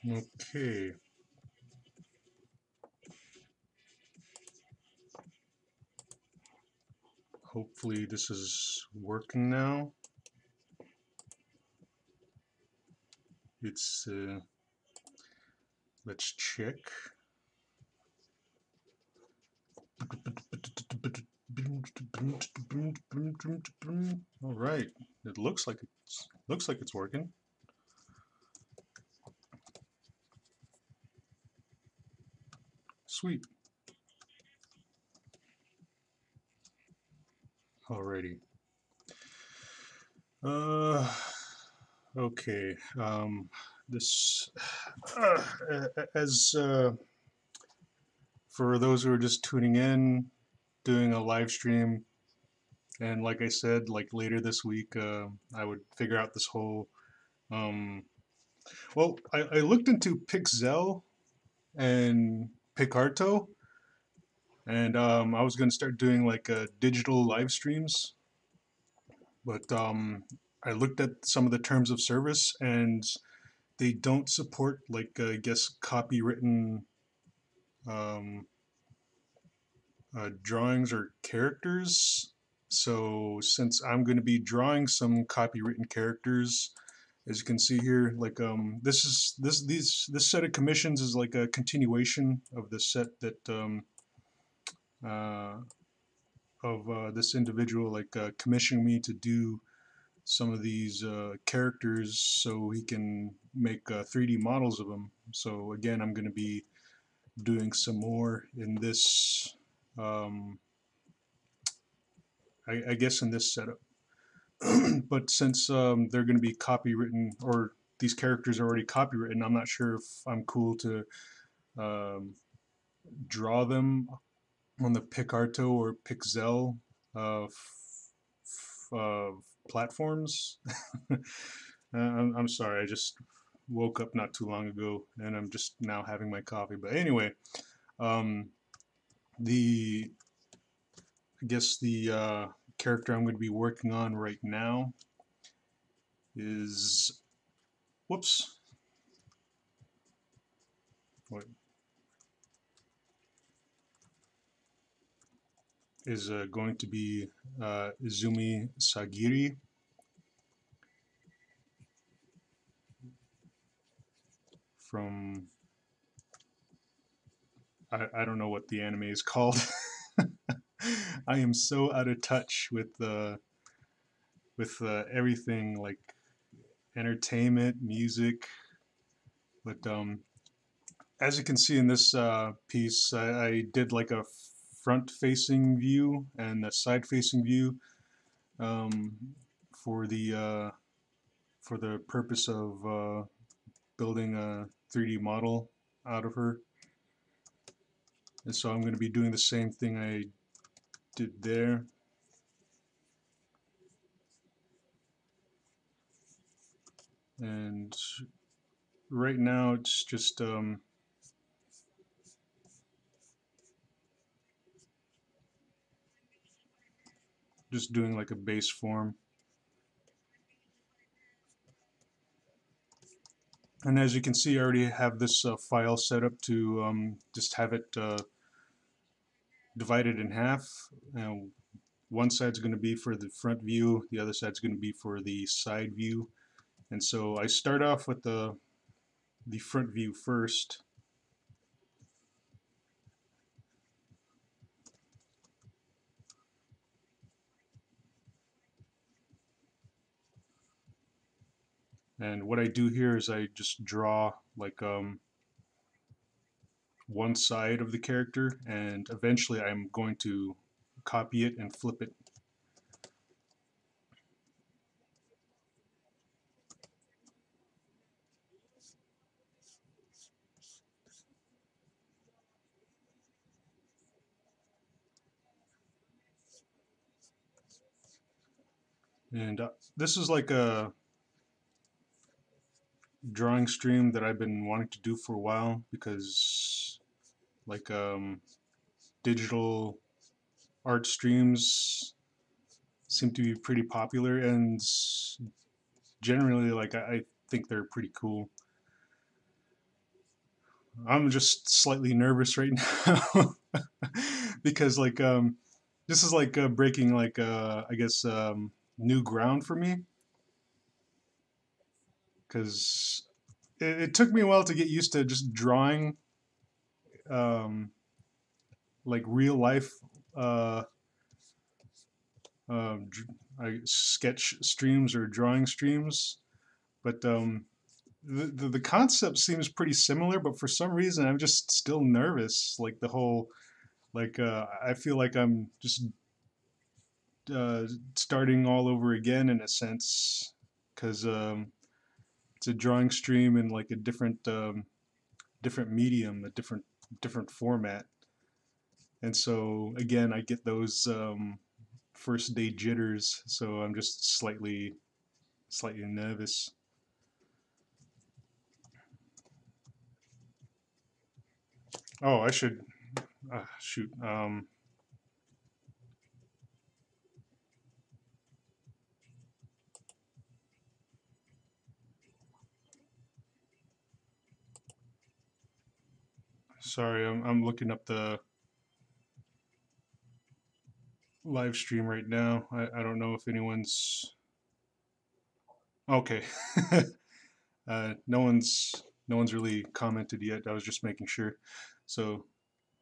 Okay. Hopefully this is working now. It's let's check. All right. It looks like it's working. Sweet. Alrighty. Uh okay. This uh, as for those who are just tuning in, doing a live stream, and like I said, like later this week, I would figure out this whole. Well, I looked into Pixel and Picarto, and I was gonna start doing like digital live streams, but I looked at some of the terms of service, and they don't support like I guess copywritten um, drawings or characters. So since I'm going to be drawing some copywritten characters, as you can see here, like this set of commissions is like a continuation of the set that uh, of this individual like commissioned me to do some of these characters so he can make 3D models of them. So again, I'm going to be doing some more in this, um, I guess in this setup. But since they're going to be copywritten, or these characters are already copywritten, I'm not sure if I'm cool to um, draw them on the Picarto or Pixel uh, uh, platforms. I'm sorry, I just woke up not too long ago and I'm just now having my coffee. But anyway, um, the I guess the character I'm going to be working on right now is whoops. What is going to be Izumi Sagiri from I don't know what the anime is called. I am so out of touch with everything like entertainment, music. But as you can see in this piece, I did like a front-facing view and a side-facing view um, for for the purpose of building a 3D model out of her. And so I'm going to be doing the same thing I did there. And right now it's just doing like a base form. And as you can see, I already have this file set up to just have it divided in half. And one side's going to be for the front view, the other side's going to be for the side view. And so I start off with the front view first. And what I do here is I just draw like one side of the character, and eventually I'm going to copy it and flip it. And this is like a drawing stream that I've been wanting to do for a while because like digital art streams seem to be pretty popular, and generally like I think they're pretty cool. I'm just slightly nervous right now because this is like breaking like I guess new ground for me because it took me a while to get used to just drawing um, like real life uh, sketch streams or drawing streams, but the concept seems pretty similar. But for some reason, I'm just still nervous. Like the whole I feel like I'm just uh, starting all over again in a sense because it's a drawing stream in like a different medium, a different format, and so again I get those first day jitters. So I'm just slightly nervous. Oh, I should shoot. Sorry, I'm looking up the live stream right now. I don't know if anyone's okay. No one's really commented yet. I was just making sure. So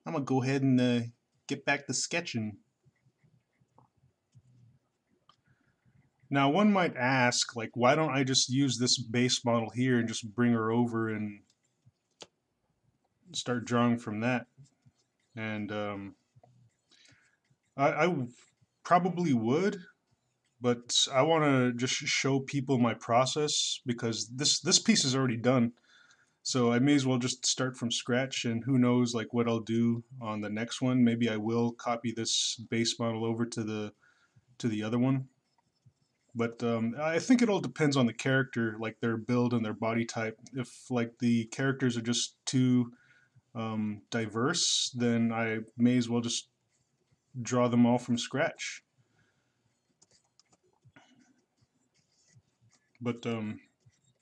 I'm gonna go ahead and get back to sketching. Now, one might ask, like, why don't I just use this base model here and just bring her over and start drawing from that? And I probably would, but I want to just show people my process because this piece is already done. So I may as well just start from scratch, and who knows like what I'll do on the next one. Maybe I will copy this base model over to the other one. But I think it all depends on the character, like their build and their body type. If like the characters are just too diverse, then I may as well just draw them all from scratch. But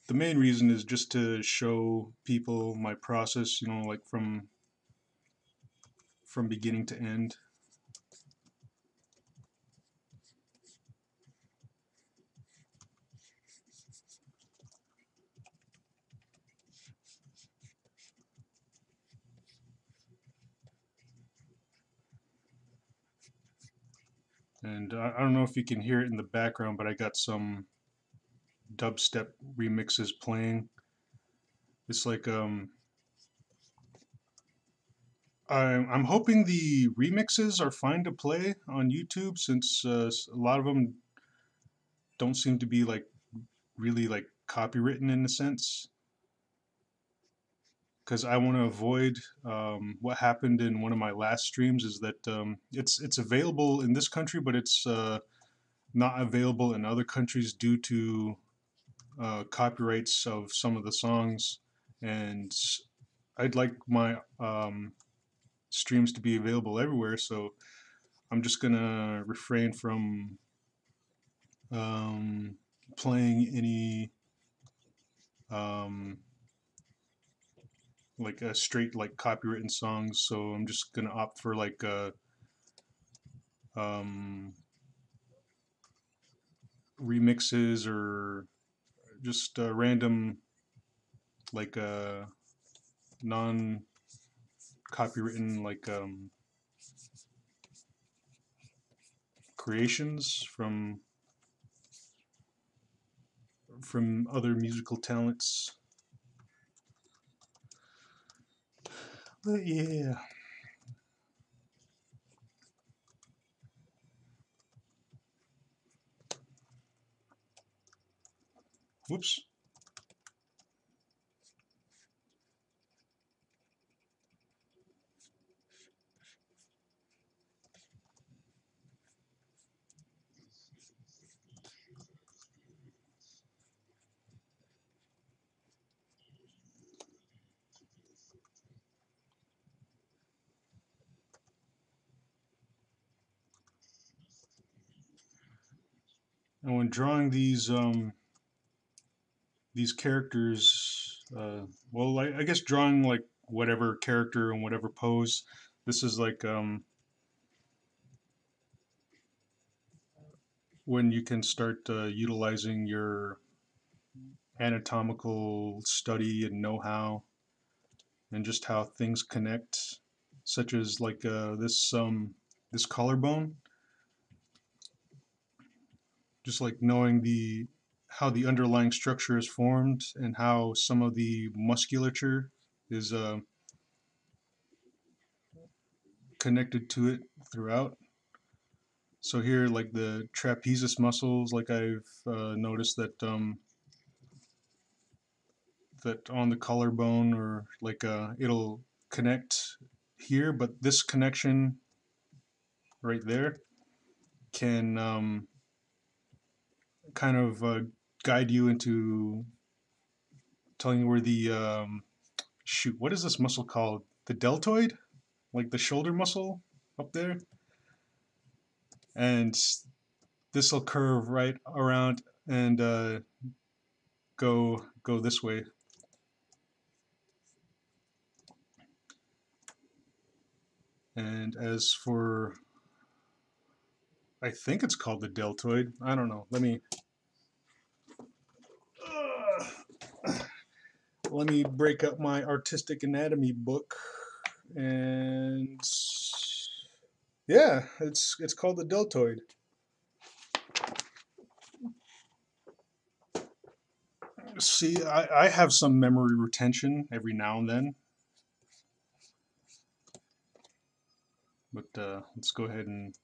the main reason is just to show people my process, you know, like from beginning to end. And I don't know if you can hear it in the background, but I got some dubstep remixes playing. It's like I'm hoping the remixes are fine to play on YouTube since a lot of them don't seem to be like really like copywritten in a sense. Because I want to avoid what happened in one of my last streams is that it's available in this country, but it's not available in other countries due to copyrights of some of the songs, and I'd like my streams to be available everywhere. So I'm just gonna refrain from um, playing any um, like a straight like copywritten songs. So I'm just gonna opt for like um, remixes or just random like non copywritten like creations from other musical talents. But yeah. Whoops. And when drawing these characters, well, I guess drawing like whatever character and whatever pose. This is like when you can start utilizing your anatomical study and know-how and just how things connect, such as like this collarbone, just like knowing the how the underlying structure is formed and how some of the musculature is connected to it throughout. So here, like the trapezius muscles, like I've noticed that that on the collarbone, or like it'll connect here, but this connection right there can kind of guide you into telling you where the shoot, what is this muscle called? The deltoid, like the shoulder muscle up there, and this will curve right around and go this way. And as for, I think it's called the deltoid. I don't know. Let me break up my artistic anatomy book, and yeah, it's called the deltoid. See, I have some memory retention every now and then, but let's go ahead and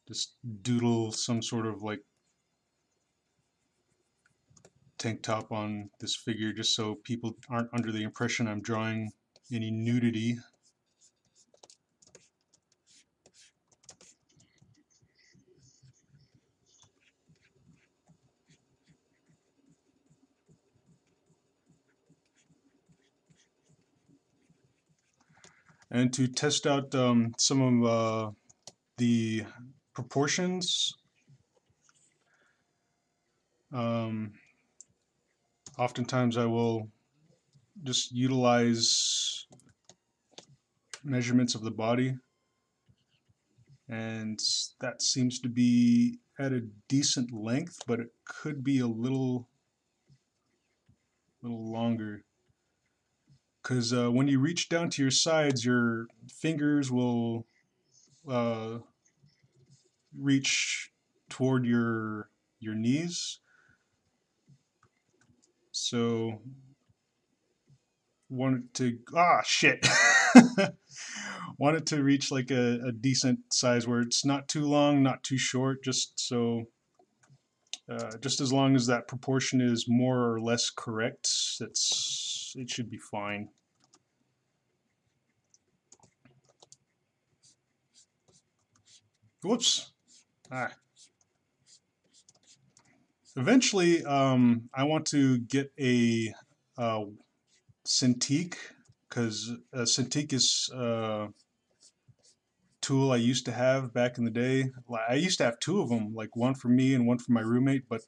just doodle some sort of like tank top on this figure, just so people aren't under the impression I'm drawing any nudity. And to test out some of the proportions, um, oftentimes I will just utilize measurements of the body, and that seems to be at a decent length, but it could be a little longer, because when you reach down to your sides, your fingers will uh, reach toward your knees. So wanted to shit wanted to reach like a decent size where it's not too long, not too short, just so just as long as that proportion is more or less correct, it should be fine. Whoops. Ah. Eventually, I want to get a Cintiq, because Cintiq is tool I used to have back in the day. I used to have two of them, like one for me and one for my roommate, but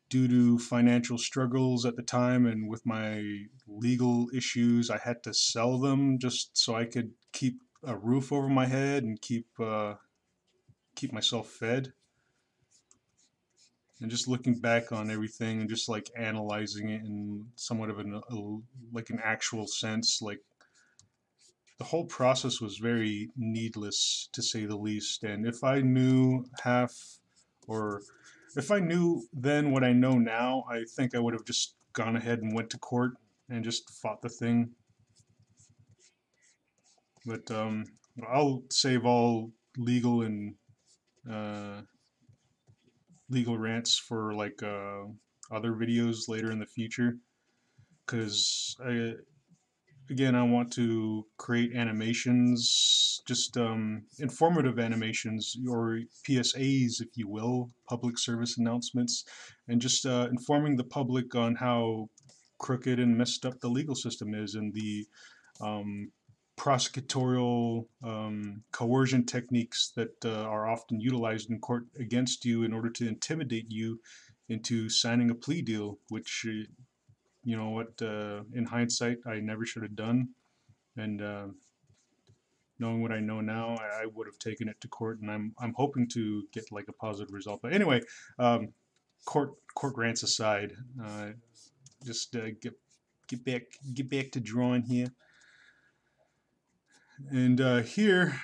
due to financial struggles at the time and with my legal issues, I had to sell them just so I could keep a roof over my head and keep myself fed. And just looking back on everything and just like analyzing it in somewhat of like an actual sense, like the whole process was very needless, to say the least. And if I knew or if I knew then what I know now, I think I would have just gone ahead and went to court and just fought the thing. But I'll save all legal and uh, legal rants for like other videos later in the future, because again, I want to create animations, just informative animations, or PSAs, if you will, public service announcements, and just informing the public on how crooked and messed up the legal system is, and the um, prosecutorial coercion techniques that are often utilized in court against you in order to intimidate you into signing a plea deal, which you know what, in hindsight, I never should have done. And knowing what I know now, I would have taken it to court, and I'm hoping to get like a positive result. But anyway, court rants aside, just get back to drawing here. And here,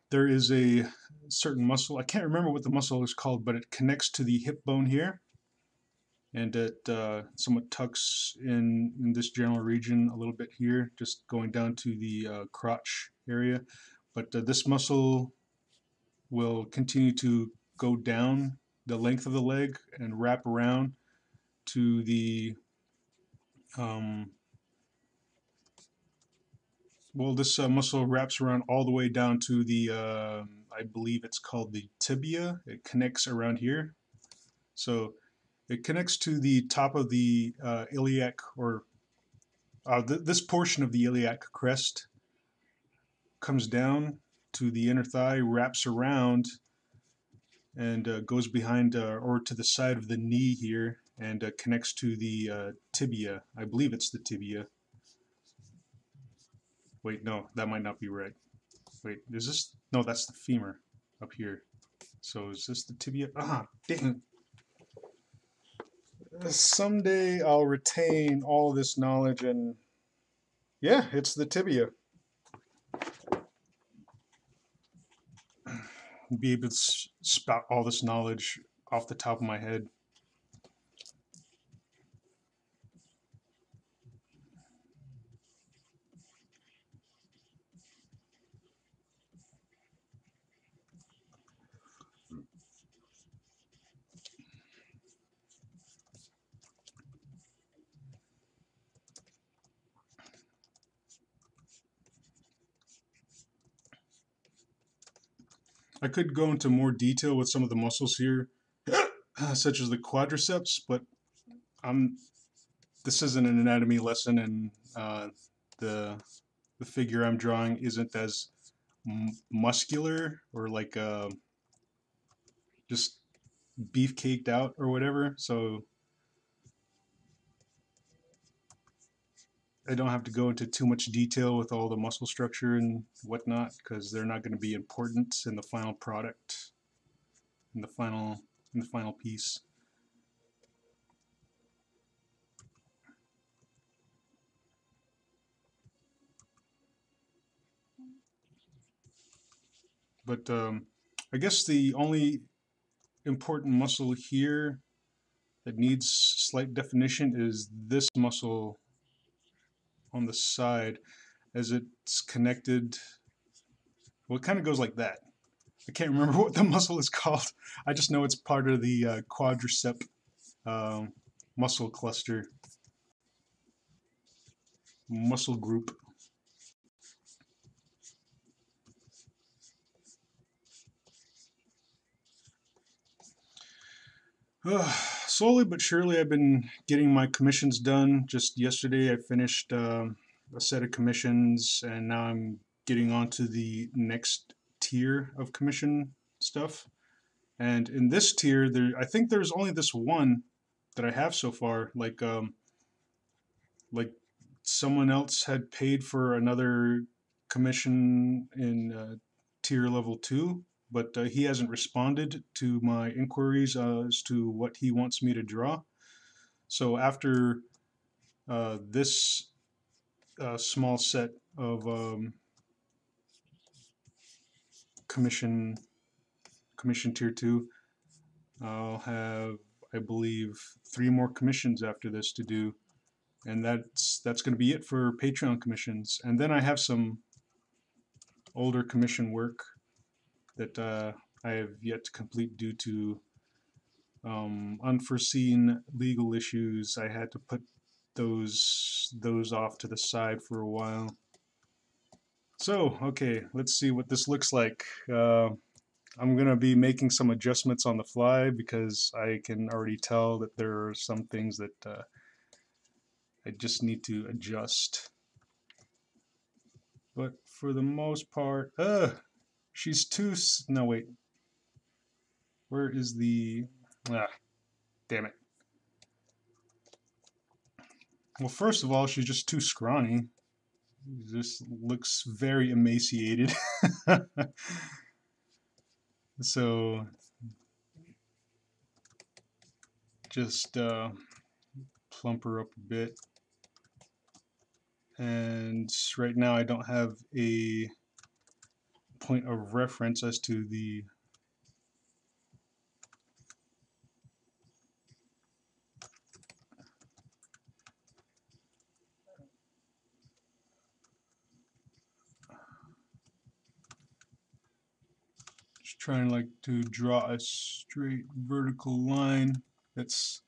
there is a certain muscle. I can't remember what the muscle is called, but it connects to the hip bone here, and it somewhat tucks in this general region a little bit here, just going down to the crotch area. But this muscle will continue to go down the length of the leg and wrap around to the well, this muscle wraps around all the way down to the I believe it's called the tibia. It connects around here, so it connects to the top of the iliac, or this portion of the iliac crest comes down to the inner thigh, wraps around, and goes behind or to the side of the knee here, and connects to the tibia. I believe it's the tibia. Wait, no, that might not be right. Wait, is this? No, that's the femur up here. So is this the tibia? Ah, dang. Someday I'll retain all this knowledge, and yeah, it's the tibia. Be able to spout all this knowledge off the top of my head. I could go into more detail with some of the muscles here, such as the quadriceps, but this isn't an anatomy lesson, and the the figure I'm drawing isn't as muscular or like just beefcaked out or whatever. So I don't have to go into too much detail with all the muscle structure and whatnot, because they're not going to be important in the final product, in the final piece. But I guess the only important muscle here that needs slight definition is this muscle on the side, as it's connected. Well, it kind of goes like that. I can't remember what the muscle is called. I just know it's part of the quadricep muscle cluster, muscle group. Slowly but surely, I've been getting my commissions done. Just yesterday, I finished a set of commissions, and now I'm getting on to the next tier of commission stuff. And in this tier, I think there's only this one that I have so far. Like someone else had paid for another commission in tier level 2, but he hasn't responded to my inquiries as to what he wants me to draw. So after this small set of commission tier 2, I'll have, I believe, 3 more commissions after this to do, and that's going to be it for Patreon commissions. And then I have some older commission work that I have yet to complete due to unforeseen legal issues. I had to put those off to the side for a while. So, okay, let's see what this looks like. I'm going to be making some adjustments on the fly, because I can already tell that there are some things that I just need to adjust. But for the most part, she's too, no wait, where is the, damn it. Well, first of all, she's just too scrawny. Just looks very emaciated. So just plump her up a bit. And right now I don't have a point of reference as to the just trying like to draw a straight vertical line that's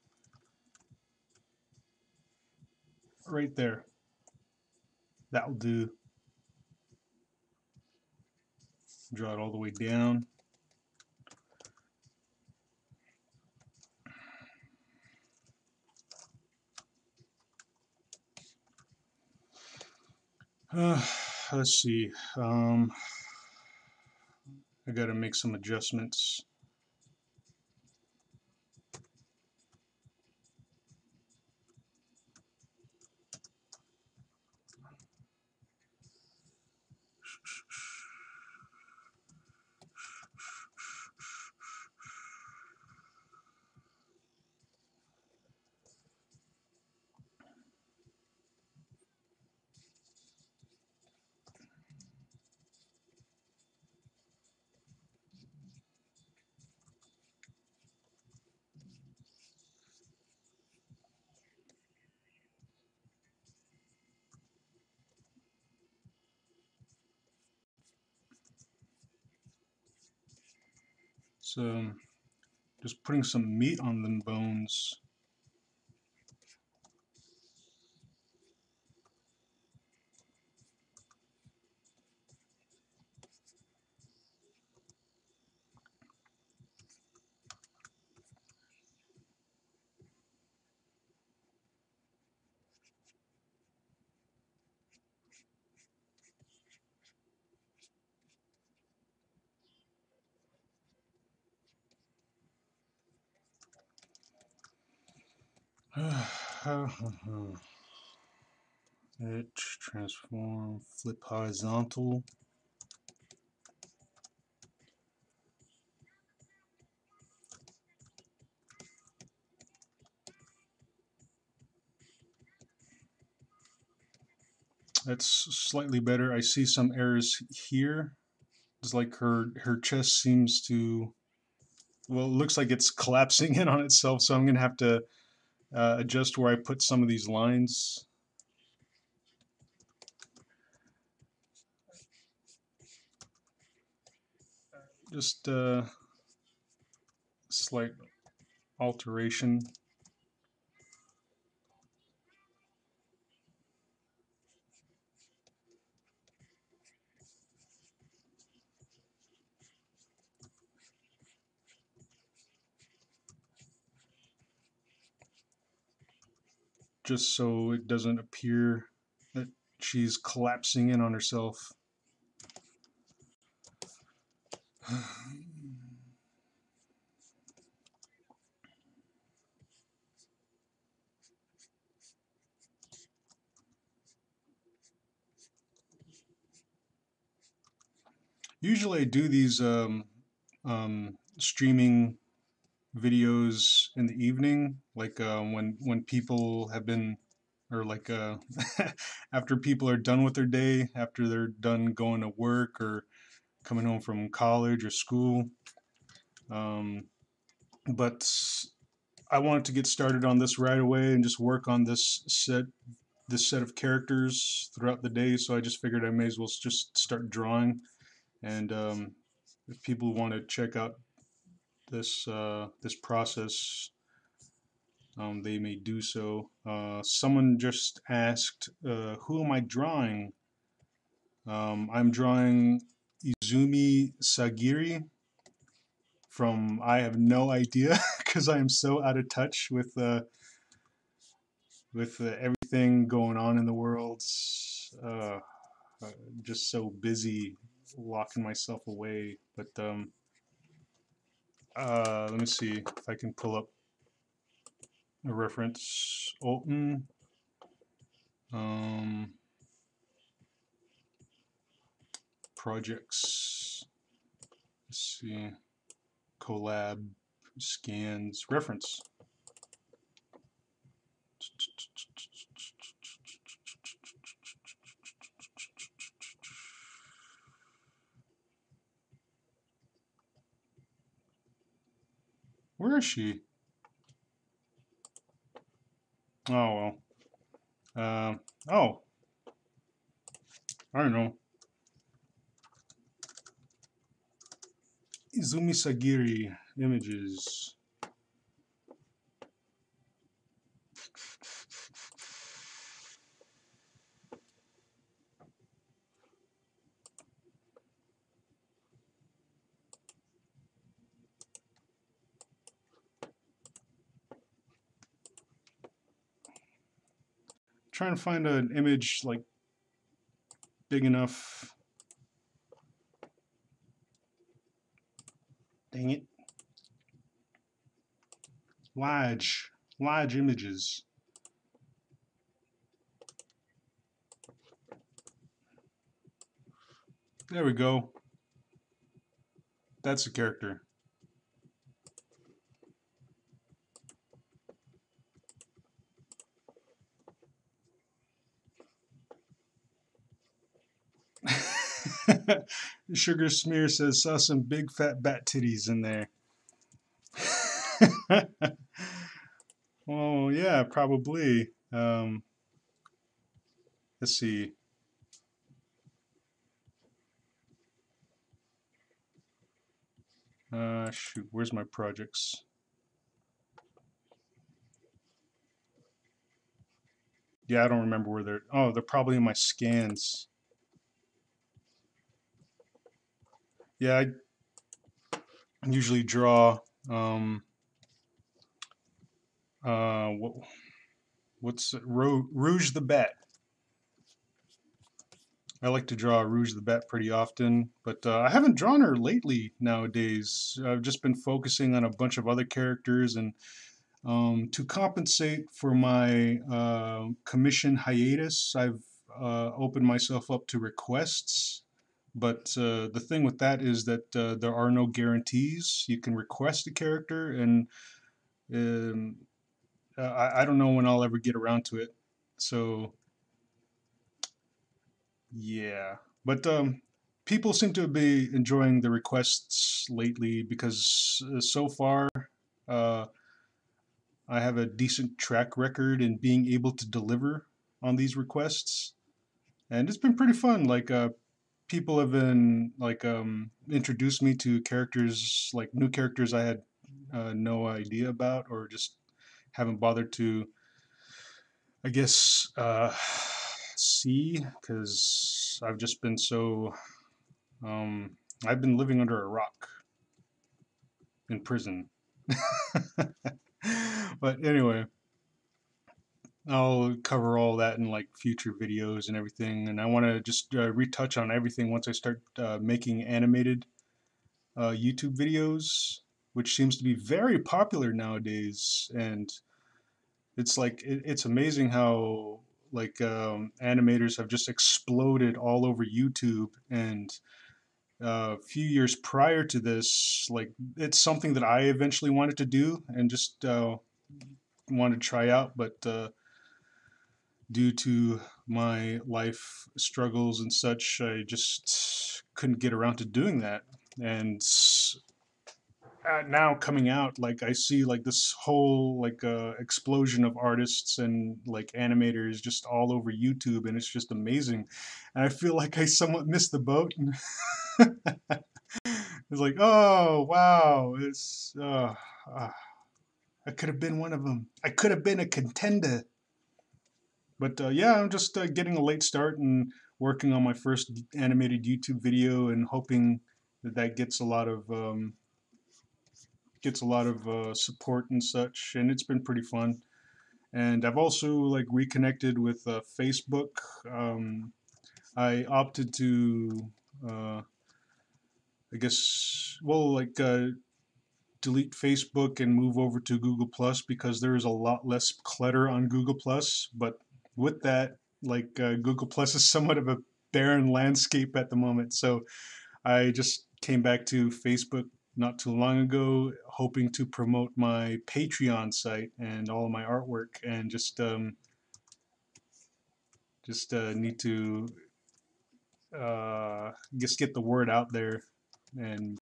right there. That'll do. Draw it all the way down. Let's see. I gotta make some adjustments. So just putting some meat on them bones. Etch, transform, flip horizontal. That's slightly better. I see some errors here. It's like her chest seems to, well, it looks like it's collapsing in on itself, so I'm gonna have to adjust where I put some of these lines. Just slight alteration. Just so it doesn't appear that she's collapsing in on herself. Usually I do these streaming videos in the evening, like when people have been, or like after people are done with their day, after they're done going to work or coming home from college or school. Um, but I wanted to get started on this right away and just work on this set of characters throughout the day. So I just figured I may as well just start drawing. And if people want to check out this process, they may do so. Someone just asked, "Who am I drawing?" I'm drawing Izumi Sagiri from, I have no idea because I am so out of touch with everything going on in the world. Uh, just so busy locking myself away. But let me see if I can pull up a reference. Alton Um, projects. Let's see. Collab, scans, reference. Where is she? Oh, well. Oh, I don't know. Izumi Sagiri images. Trying to find an image like big enough. Dang it. Large images. There we go. That's a character. Sugar Smear says, saw some big fat bat titties in there. Oh, yeah, probably. Let's see. Shoot, where's my projects? Yeah, I don't remember where they're. Oh, they're probably in my scans. Yeah, I usually draw. Uh, what, what's Rouge the Bat? I like to draw Rouge the Bat pretty often, but I haven't drawn her lately nowadays. I've just been focusing on a bunch of other characters, and to compensate for my commission hiatus, I've opened myself up to requests. But the thing with that is that there are no guarantees. You can request a character, and um, I don't know when I'll ever get around to it. So yeah, but people seem to be enjoying the requests lately because so far uh, I have a decent track record in being able to deliver on these requests, and it's been pretty fun. Like people have been like introduced me to characters, like new characters I had no idea about, or just haven't bothered to, I guess, see, because I've just been so um, I've been living under a rock in prison. But anyway, I'll cover all that in like future videos and everything. And I want to just retouch on everything once I start making animated YouTube videos, which seems to be very popular nowadays. And it's like it's amazing how like animators have just exploded all over YouTube. And a few years prior to this, like it's something that I eventually wanted to do and just wanted to try out, but due to my life struggles and such, I just couldn't get around to doing that. And now coming out, like I see like this whole like explosion of artists and like animators just all over YouTube, and it's just amazing. And I feel like I somewhat missed the boat. It's like, oh wow, it's I could have been one of them. I could have been a contender. But yeah, I'm just getting a late start and working on my first animated YouTube video, and hoping that that gets a lot of support and such. And it's been pretty fun. And I've also like reconnected with Facebook. I opted to, uh, I guess, well, like delete Facebook and move over to Google Plus because there is a lot less clutter on Google Plus. But with that, like Google Plus is somewhat of a barren landscape at the moment. So I just came back to Facebook not too long ago, hoping to promote my Patreon site and all of my artwork, and just need to just get the word out there and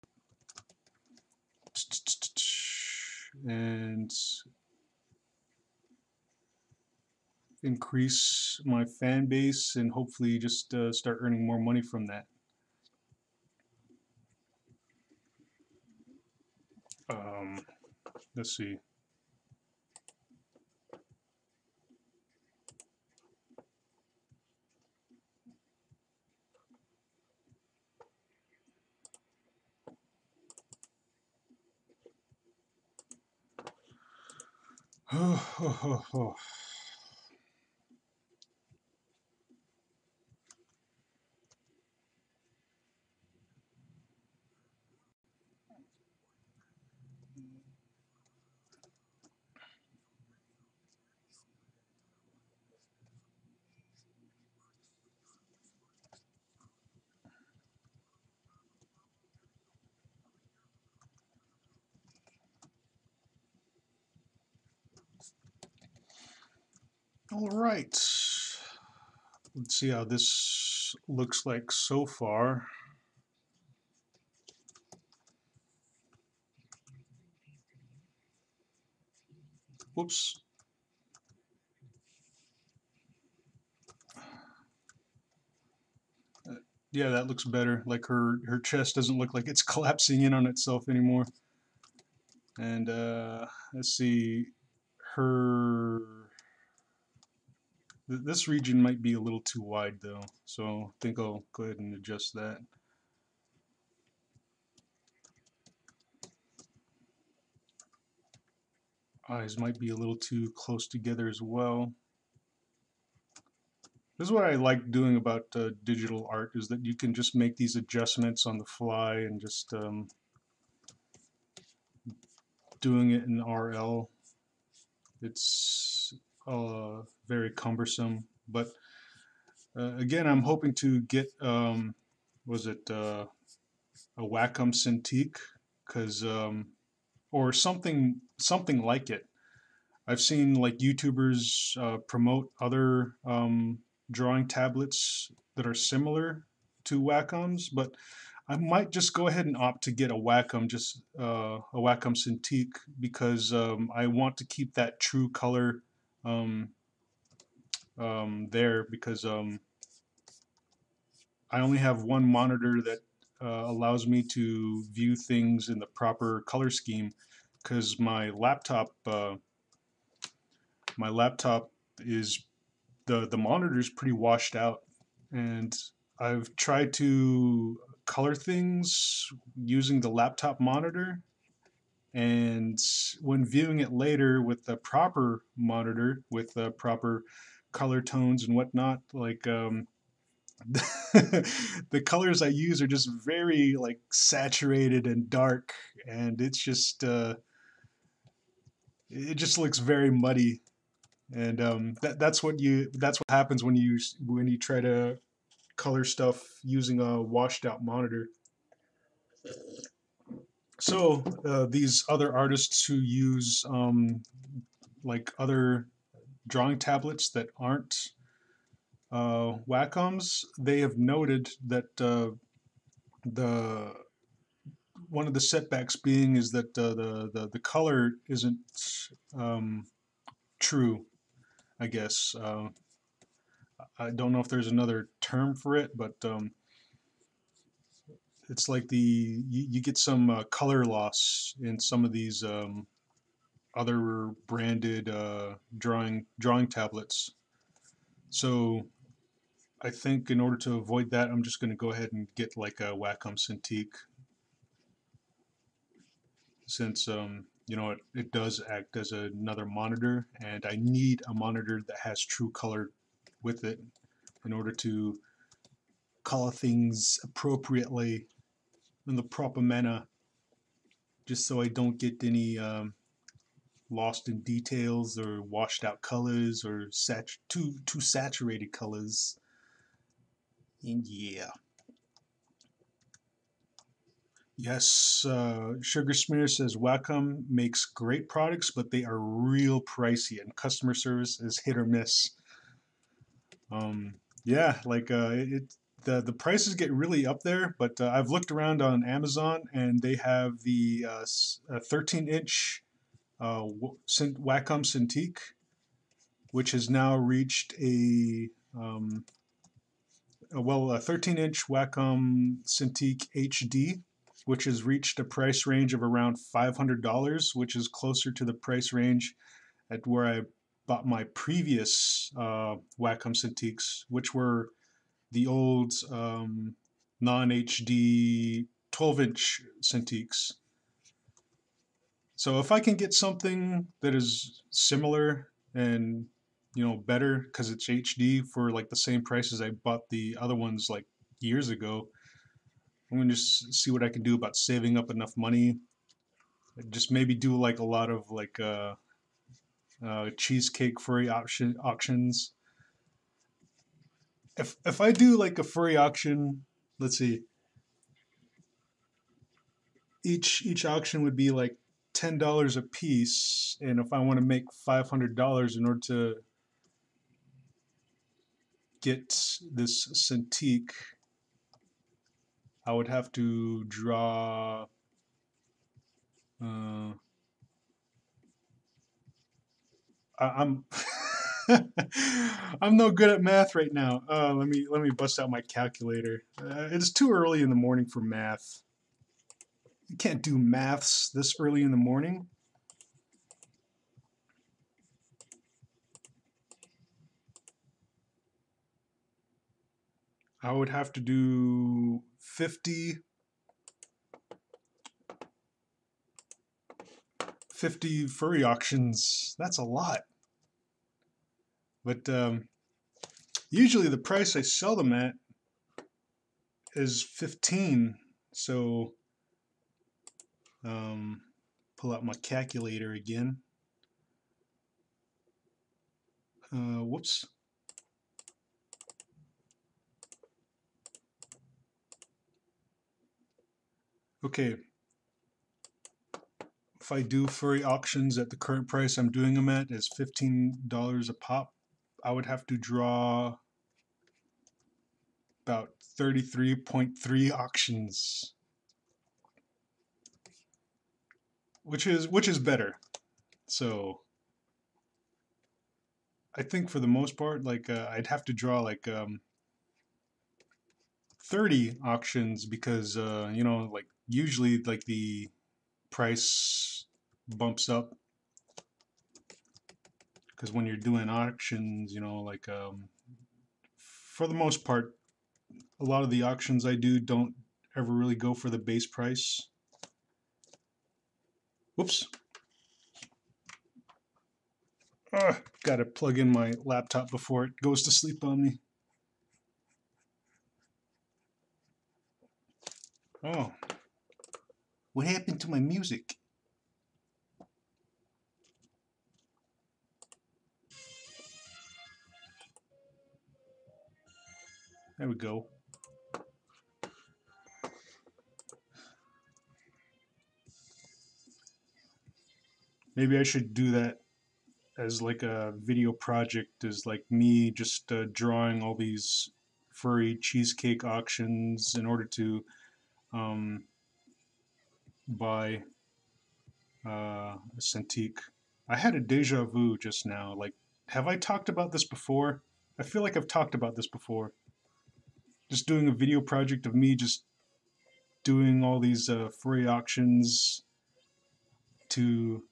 and increase my fan base and hopefully just start earning more money from that. Um, let's see. All right. Let's see how this looks like so far. Whoops. Yeah, that looks better. Like her chest doesn't look like it's collapsing in on itself anymore. And let's see, her this region might be a little too wide though, so I think I'll go ahead and adjust that. Eyes might be a little too close together as well. This is what I like doing about digital art, is that you can just make these adjustments on the fly and just doing it in RL. It's very cumbersome, but again, I'm hoping to get was it a Wacom Cintiq, because or something like it. I've seen like YouTubers promote other drawing tablets that are similar to Wacoms, but I might just go ahead and opt to get a Wacom, just a Wacom Cintiq, because I want to keep that true color um, there, because I only have one monitor that allows me to view things in the proper color scheme, because my laptop is the monitor is pretty washed out, and I've tried to color things using the laptop monitor, and when viewing it later with the proper monitor with the proper color tones and whatnot, like the colors I use are just very like saturated and dark, and it just looks very muddy. And that's what happens when you try to color stuff using a washed out monitor. So these other artists who use like other drawing tablets that aren't Wacoms, they have noted that the one of the setbacks being is that the color isn't um, true, I guess. I don't know if there's another term for it, but it's like you get some color loss in some of these other branded drawing tablets. So I think in order to avoid that, I'm just going to go ahead and get like a Wacom Cintiq, since it does act as another monitor, and I need a monitor that has true color with it in order to color things appropriately in the proper manner, just so I don't get any lost in details or washed out colors or too saturated colors. And yeah. Yes, Sugar Smear says Wacom makes great products, but they are real pricey, and customer service is hit or miss. Um, yeah, like the prices get really up there, but I've looked around on Amazon and they have the 13-inch Wacom Cintiq, which has now reached a 13-inch Wacom Cintiq HD, which has reached a price range of around $500, which is closer to the price range at where I bought my previous Wacom Cintiqs, which were the old non-HD 12-inch Cintiqs. So if I can get something that is similar and better because it's HD for like the same price as I bought the other ones like years ago, I'm gonna just see what I can do about saving up enough money. Just maybe do like a lot of like cheesecake furry auctions. If I do like a furry auction, let's see, each auction would be like $10 a piece, and if I want to make $500 in order to get this Cintiq, I would have to draw. Uh, I'm I'm no good at math right now. Let me bust out my calculator. It's too early in the morning for math. You can't do maths this early in the morning. I would have to do 50 furry auctions. That's a lot. But usually the price I sell them at is 15. So pull out my calculator again. Whoops. Okay. If I do furry auctions at the current price I'm doing them at is $15 a pop, I would have to draw about 33.3 auctions, which is better. So I think for the most part, like I'd have to draw like 30 auctions because like usually like the price bumps up because when you're doing auctions, like for the most part, a lot of the auctions I do don't ever really go for the base price. Whoops. Gotta plug in my laptop before it goes to sleep on me. Oh, what happened to my music? There we go. Maybe I should do that as like a video project, is like me just drawing all these furry cheesecake auctions in order to um, buy a Cintiq. I had a deja vu just now. Like, have I talked about this before? I feel like I've talked about this before. Just doing a video project of me just doing all these furry auctions to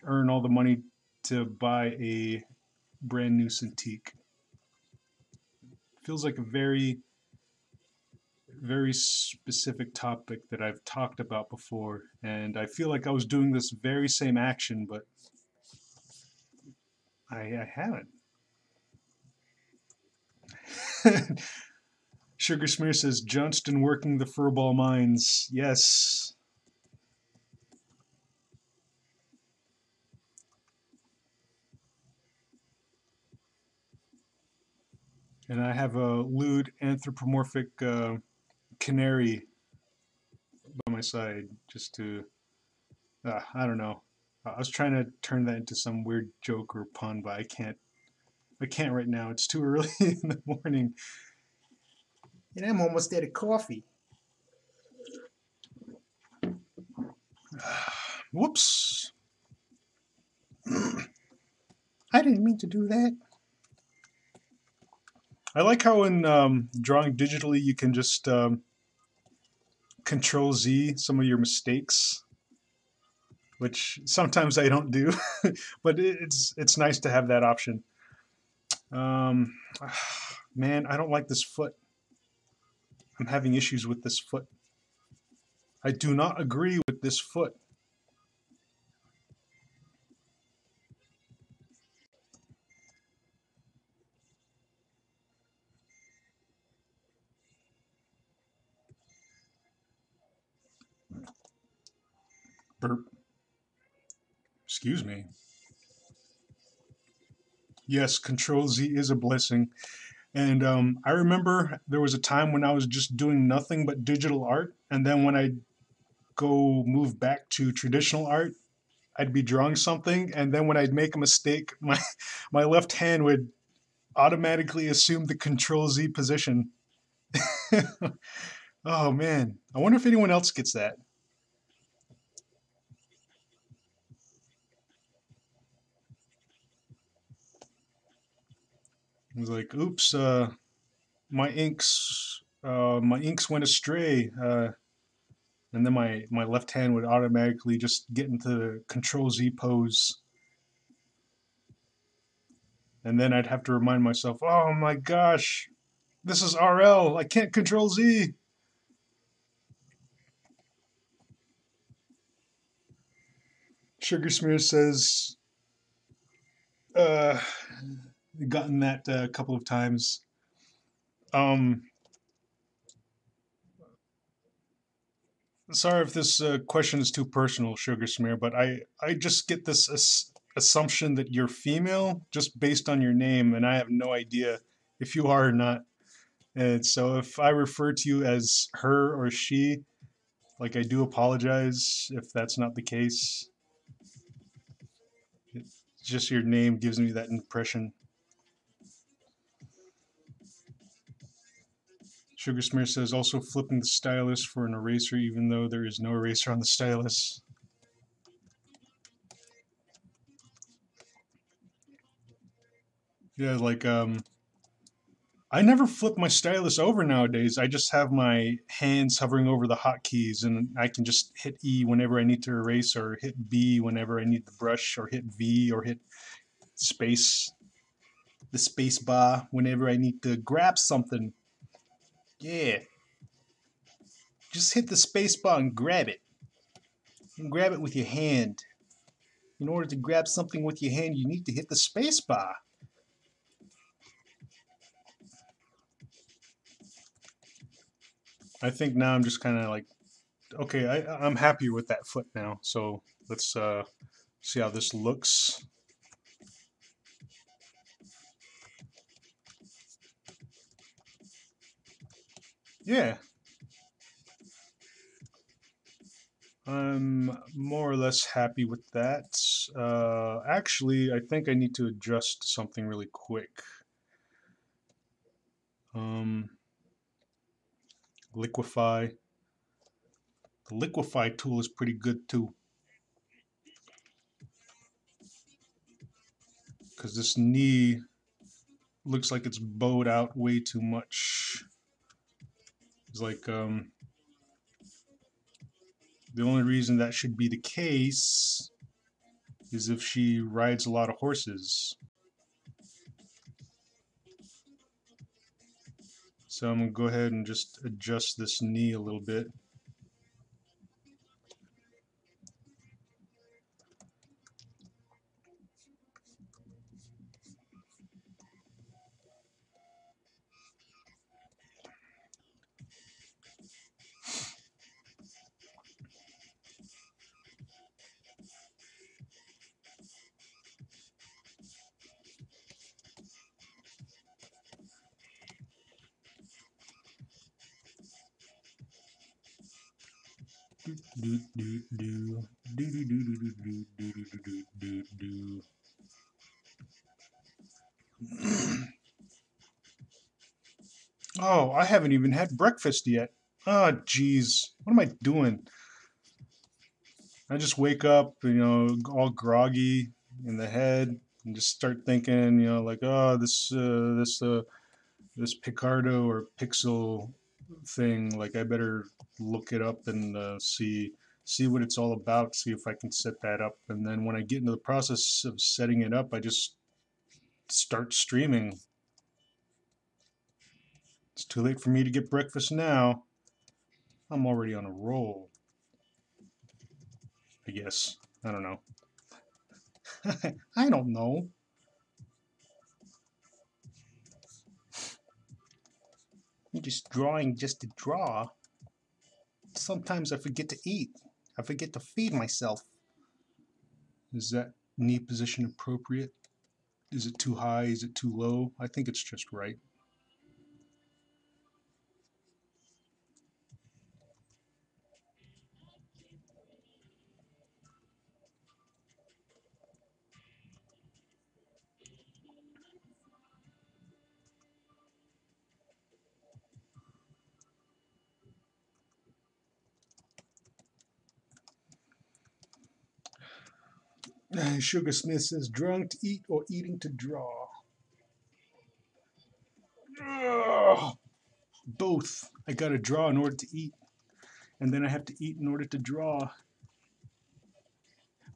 earn all the money to buy a brand new Cintiq. Feels like a very, very specific topic that I've talked about before, and I feel like I was doing this very same action, but I haven't. Sugar Smear says Johnston working the furball mines. Yes. And I have a lewd anthropomorphic canary by my side just to, I don't know. I was trying to turn that into some weird joke or pun, but I can't. I can't right now. It's too early in the morning. And I'm almost out of coffee. Whoops. I didn't mean to do that. I like how in drawing digitally you can just Control Z some of your mistakes, which sometimes I don't do, but it's nice to have that option. Um, man, I don't like this foot. I'm having issues with this foot. I do not agree with this foot. Burp. Excuse me. Yes, Control Z is a blessing. And I remember there was a time when I was just doing nothing but digital art. And then when I go move back to traditional art, I'd be drawing something. And then when I'd make a mistake, my left hand would automatically assume the Control Z position. Oh man, I wonder if anyone else gets that. It was like, oops, my inks went astray, and then my left hand would automatically just get into the Control Z pose, and then I'd have to remind myself, oh my gosh, this is RL, I can't Control Z. Sugar Smear says, uh, gotten that a couple of times. Um, Sorry if this question is too personal, Sugar Smear, but I just get this assumption that you're female just based on your name, and I have no idea if you are or not. And so if I refer to you as her or she, like I do apologize if that's not the case. It's just your name gives me that impression. Sugar Smear says also flipping the stylus for an eraser even though there is no eraser on the stylus. Yeah, like I never flip my stylus over nowadays. I just have my hands hovering over the hotkeys, and I can just hit E whenever I need to erase, or hit B whenever I need the brush, or hit V, or hit space, the space bar whenever I need to grab something. Yeah, just hit the space bar and grab it. And grab it with your hand. In order to grab something with your hand, you need to hit the space bar. I think now I'm just kind of like, okay, I'm happier with that foot now. So let's see how this looks. Yeah, I'm more or less happy with that. Actually, I think I need to adjust something really quick. Um, liquefy. The liquefy tool is pretty good too, because this knee looks like it's bowed out way too much. It's like the only reason that should be the case is if she rides a lot of horses. So I'm gonna go ahead and just adjust this knee a little bit. Oh, I haven't even had breakfast yet. Oh, jeez. What am I doing? I just wake up, all groggy in the head and just start thinking, like, oh, this Picardo or Pixel thing, like I better look it up and see what it's all about, see if I can set that up. And then when I get into the process of setting it up, I just start streaming. It's too late for me to get breakfast now. I'm already on a roll, I guess. I don't know. I don't know. I'm just drawing just to draw. Sometimes I forget to eat. I forget to feed myself. Is that knee position appropriate? Is it too high? Is it too low? I think it's just right. Sugar Smith says, drunk to eat or eating to draw? Ugh, both. I gotta draw in order to eat, and then I have to eat in order to draw.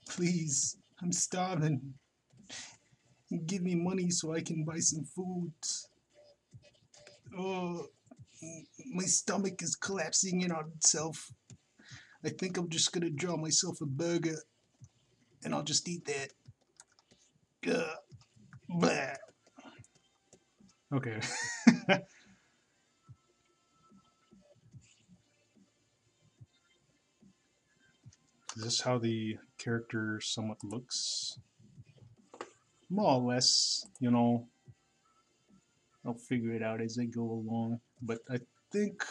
Please, I'm starving. Give me money so I can buy some food. Oh, my stomach is collapsing in on itself. I think I'm just gonna draw myself a burger, and I'll just eat that. Blah. Okay. Is this how the character somewhat looks? More or less, I'll figure it out as I go along. But I think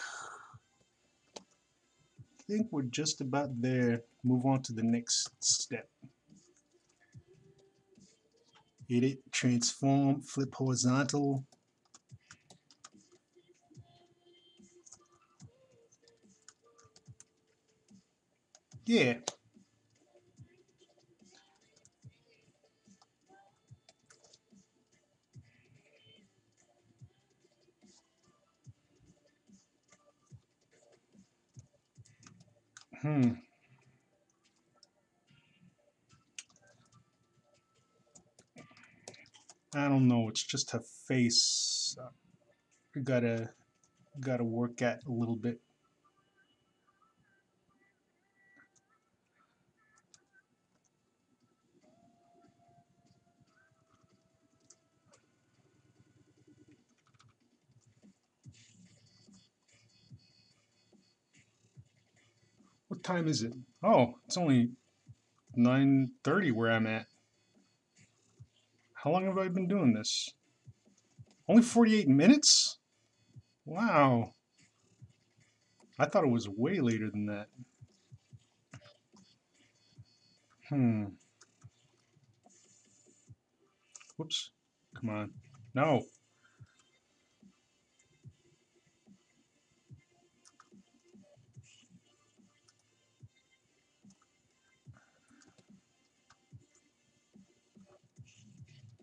we're just about there. Move on to the next step. Edit, transform, flip horizontal. Yeah. Hmm. I don't know. It's just her face. We gotta work at a little bit. What time is it? Oh, it's only 9:30 where I'm at. How long have I been doing this? Only 48 minutes? Wow. I thought it was way later than that. Hmm. Whoops. Come on. No.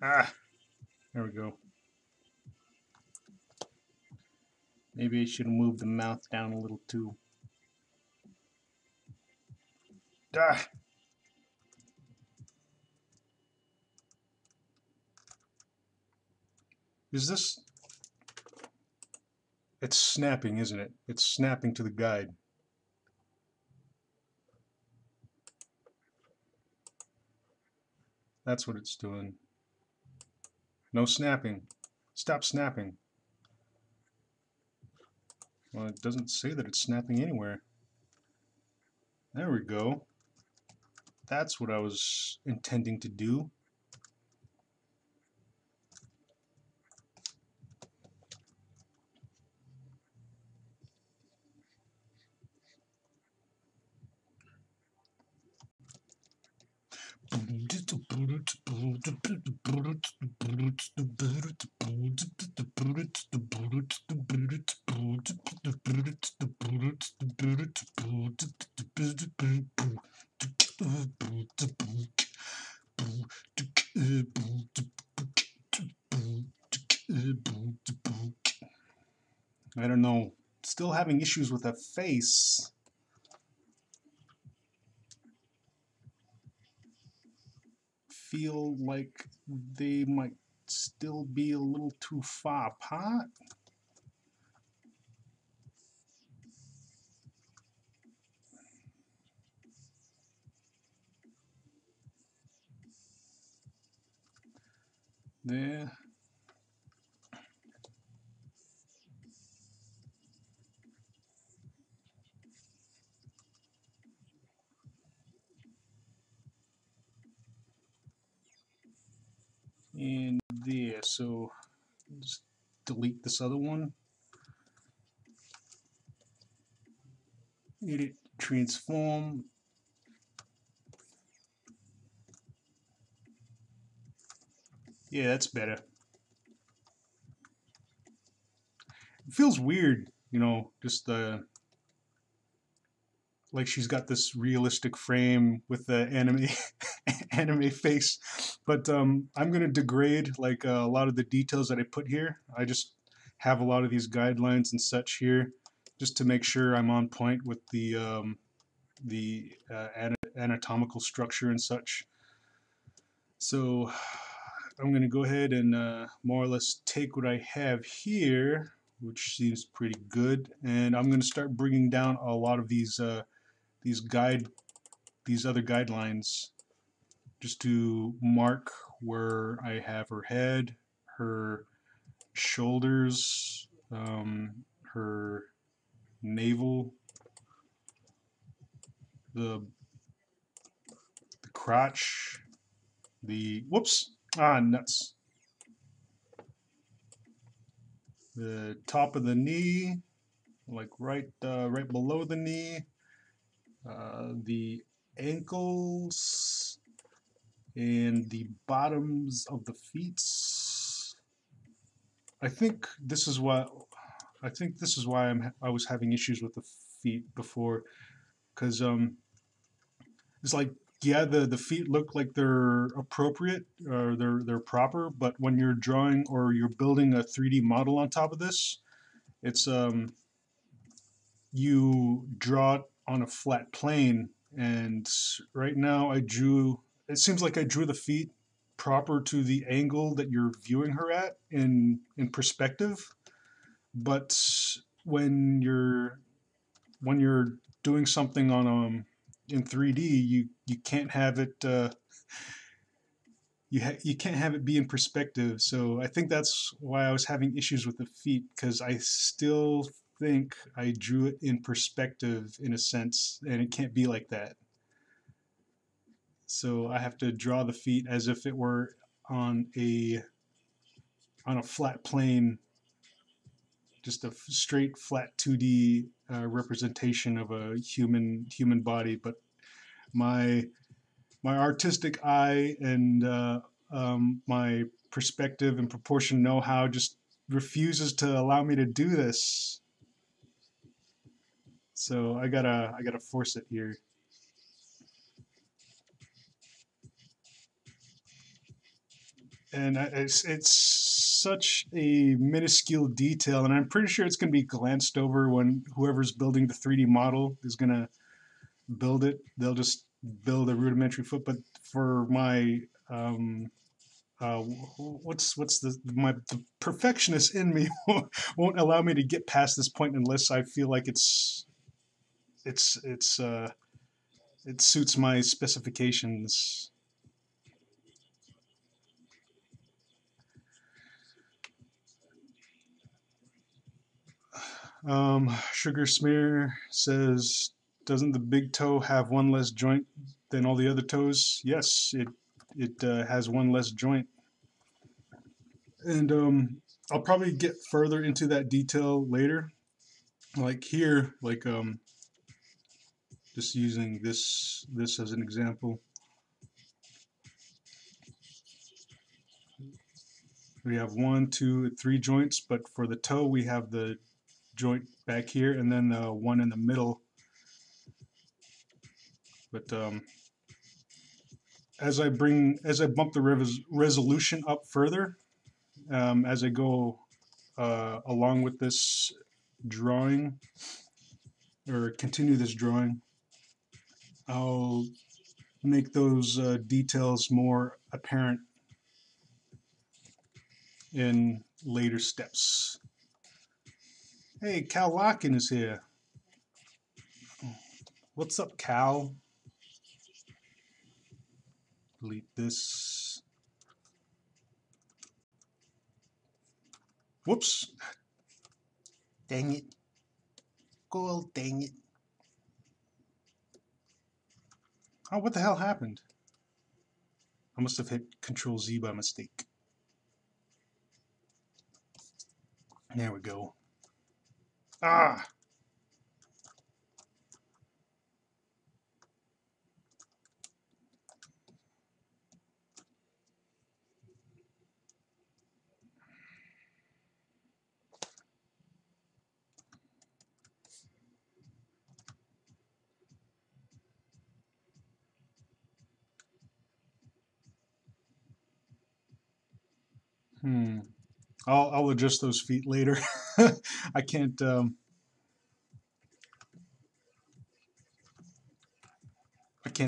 Ah. There we go. Maybe I should have moved the mouth down a little too. Ah. Is this... It's snapping, isn't it? It's snapping to the guide. That's what it's doing. No snapping. Stop snapping. Well, it doesn't say that it's snapping anywhere. There we go. That's what I was intending to do. I don't know. Still having issues with that face. Feel like they might still be a little too far apart. There. And there. So just delete this other one. Edit, transform. Yeah, that's better. It feels weird, you know, just like she's got this realistic frame with the anime anime face. But I'm gonna degrade like a lot of the details that I put here. I just have a lot of these guidelines and such here, just to make sure I'm on point with the anatomical structure and such. So I'm going to go ahead and more or less take what I have here, which seems pretty good, and I'm going to start bringing down a lot of these other guidelines, just to mark where I have her head, her shoulders, her navel, the crotch, the nuts, the top of the knee, like right below the knee, the ankles, and the bottoms of the feet. I think this is what I was having issues with the feet before, because it's like, yeah, the feet look like they're appropriate, or they're proper, but when you're drawing or you're building a 3D model on top of this, it's you draw it on a flat plane, and right now it seems like I drew the feet proper to the angle that you're viewing her at in perspective, but when you're doing something on in 3D, you can't have it you can't have it be in perspective. So I think that's why I was having issues with the feet, because I still think I drew it in perspective in a sense, and it can't be like that. So I have to draw the feet as if it were on a flat plane, just a straight flat 2D representation of a human body. But my artistic eye and my perspective and proportion know-how just refuses to allow me to do this. So I gotta force it here. And it's such a minuscule detail, and I'm pretty sure it's going to be glanced over when whoever's building the 3D model is going to build it. They'll just build a rudimentary foot. But for my what's the perfectionist in me won't allow me to get past this point unless I feel like it suits my specifications. Sugar Smear says, doesn't the big toe have one less joint than all the other toes? Yes, it has one less joint. And I'll probably get further into that detail later. Like here, like just using this as an example. We have 1, 2, 3 joints, but for the toe we have the joint back here and then the one in the middle. But as I bump the resolution up further, as I go along with this drawing, or continue this drawing, I'll make those details more apparent in later steps. Hey, Cal Locken is here. What's up, Cal? Delete this. Whoops. Dang it. Goal, dang it. Oh, what the hell happened? I must have hit Control Z by mistake. There we go. Ah! I'll adjust those feet later. I can't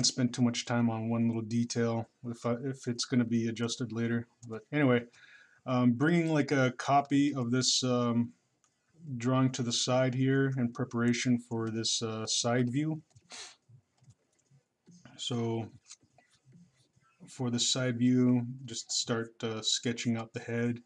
spend too much time on one little detail if it's going to be adjusted later. But anyway, bringing like a copy of this drawing to the side here in preparation for this side view. So for the side view, just start sketching out the head.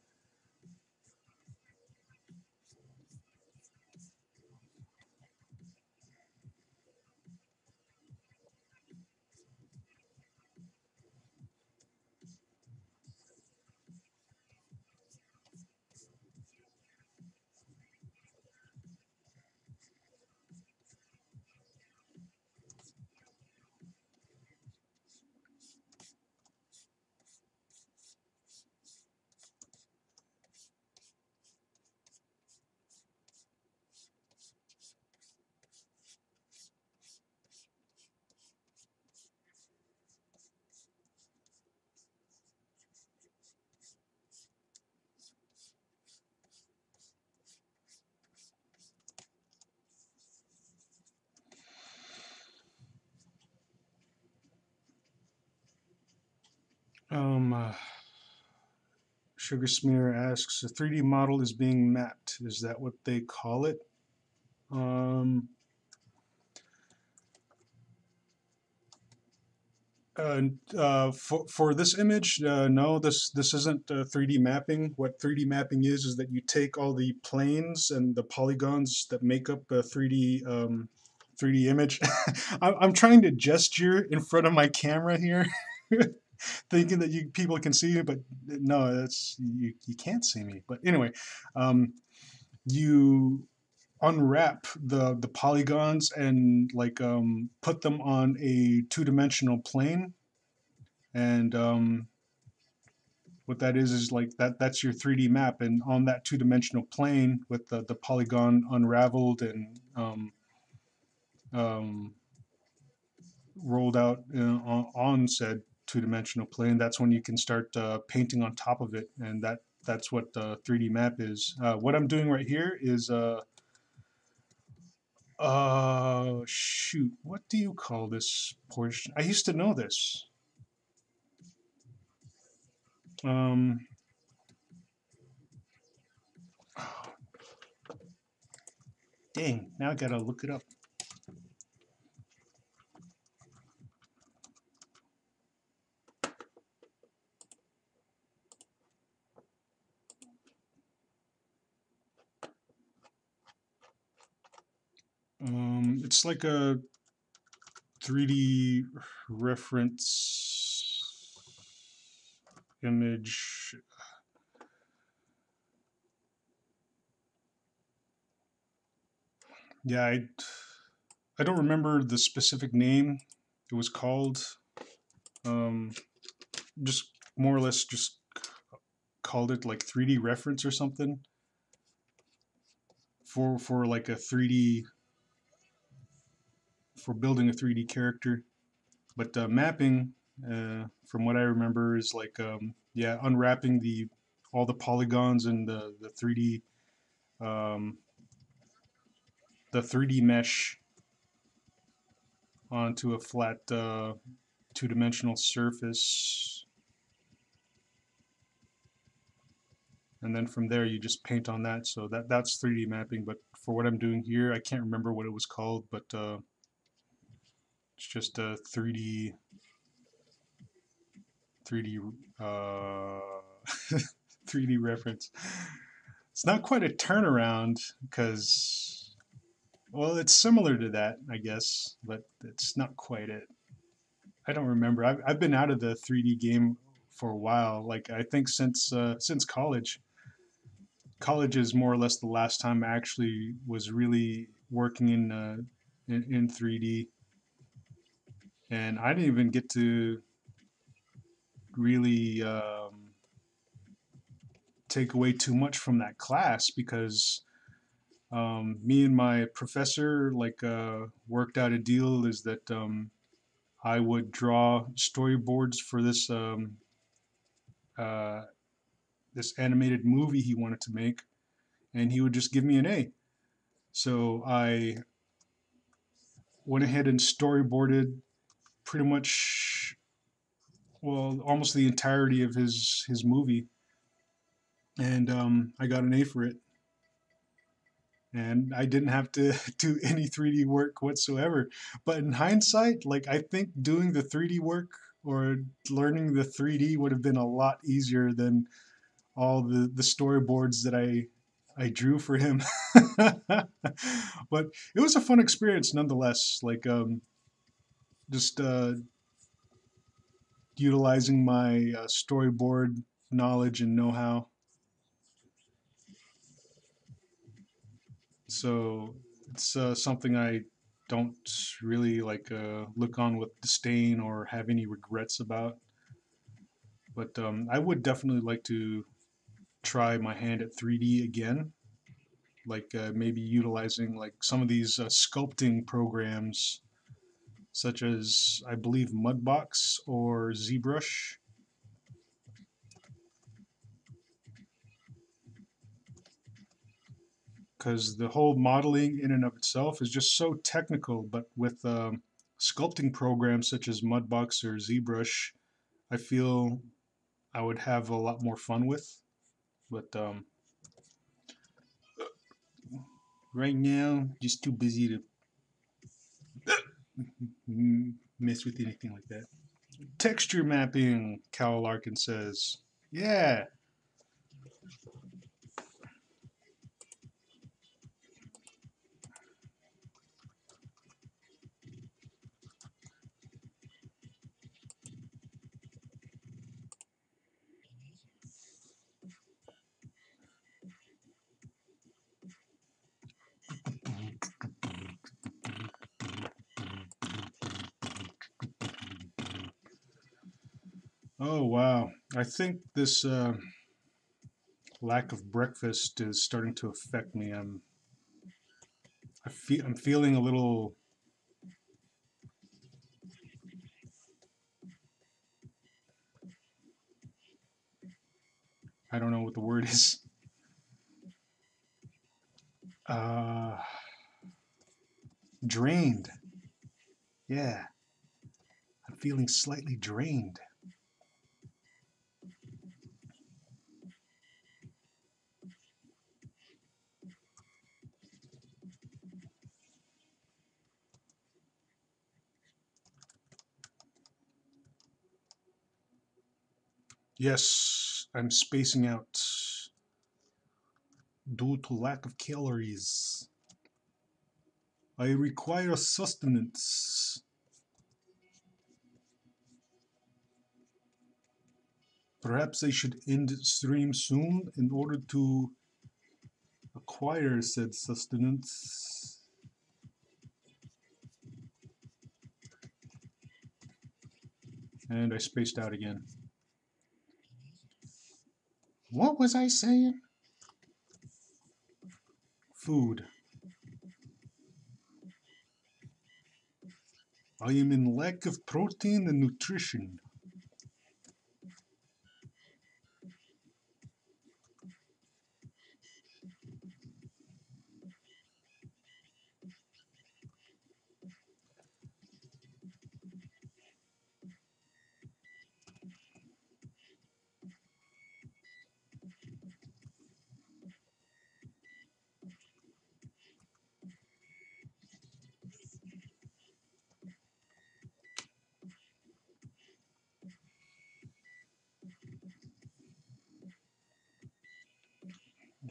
Sugar Smear asks, a 3D model is being mapped. Is that what they call it? For this image, no, this isn't 3D mapping. What 3D mapping is that you take all the planes and the polygons that make up a 3D image. I'm trying to gesture in front of my camera here, thinking that people can see me, but no, that's you can't see me. But anyway, you unwrap the polygons and like put them on a two-dimensional plane, and what that is like that's your 3D map, and on that two-dimensional plane with the polygon unraveled and rolled out on said two-dimensional plane, that's when you can start painting on top of it, and that's what the 3D map is. What I'm doing right here is shoot, what do you call this portion? I used to know this. Um, oh, dang, now I gotta look it up. It's like a 3D reference image. Yeah, I don't remember the specific name it was called. Just more or less just called it like 3D reference or something for like a 3D for building a 3D character. But mapping, from what I remember, is like yeah, unwrapping the all the polygons and the 3D um, the 3D mesh onto a flat two-dimensional surface, and then from there you just paint on that. So that's 3D mapping. But for what I'm doing here, I can't remember what it was called, but it's just a 3D uh, 3D reference. It's not quite a turnaround because, well, it's similar to that, I guess, but it's not quite it. I don't remember. I've been out of the 3D game for a while. Like I think since college. College is more or less the last time I actually was really working in 3D, and I didn't even get to really take away too much from that class because me and my professor like worked out a deal is that I would draw storyboards for uh, this animated movie he wanted to make, and he would just give me an A. So I went ahead and storyboarded pretty much, well, almost the entirety of his movie, and I got an A for it. And I didn't have to do any 3D work whatsoever. But in hindsight, like I think doing the 3D work or learning the 3D would have been a lot easier than all the storyboards that I drew for him. But it was a fun experience nonetheless. Like just utilizing my storyboard knowledge and know-how. So it's something I don't really like look on with disdain or have any regrets about. But I would definitely like to try my hand at 3D again, like maybe utilizing like some of these sculpting programs, such as I believe Mudbox or ZBrush, because the whole modeling in and of itself is just so technical. But with sculpting programs such as Mudbox or ZBrush, I feel I would have a lot more fun with. But right now, just too busy to mess with anything like that. Texture mapping, Cal Larkin says. Yeah. Oh, wow. I think this lack of breakfast is starting to affect me. I'm feeling a little. I don't know what the word is. Uh, Drained. Yeah, I'm feeling slightly drained. Yes, I'm spacing out due to lack of calories. I require sustenance. Perhaps I should end stream soon in order to acquire said sustenance. And I spaced out again. What was I saying? Food. I am in lack of protein and nutrition.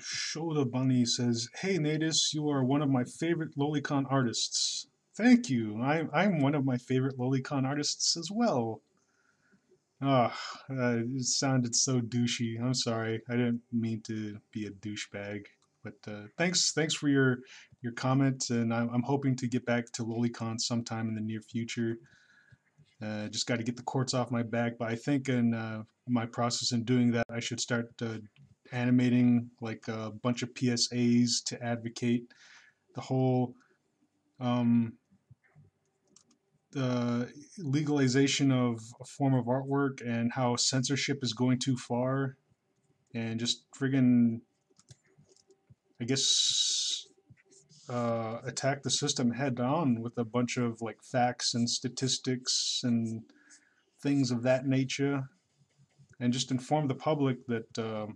Show the Bunny says, "Hey Natus, you are one of my favorite Lolicon artists." Thank you. I'm one of my favorite Lolicon artists as well. Ah, it sounded so douchey. I'm sorry. I didn't mean to be a douchebag. But thanks for your comment, and I'm hoping to get back to Lolicon sometime in the near future. Just got to get the courts off my back, but I think in my process in doing that, I should start animating like a bunch of PSAs to advocate the whole um, the legalization of a form of artwork and how censorship is going too far, and just friggin', I guess, attack the system head on with a bunch of like facts and statistics and things of that nature, and just inform the public that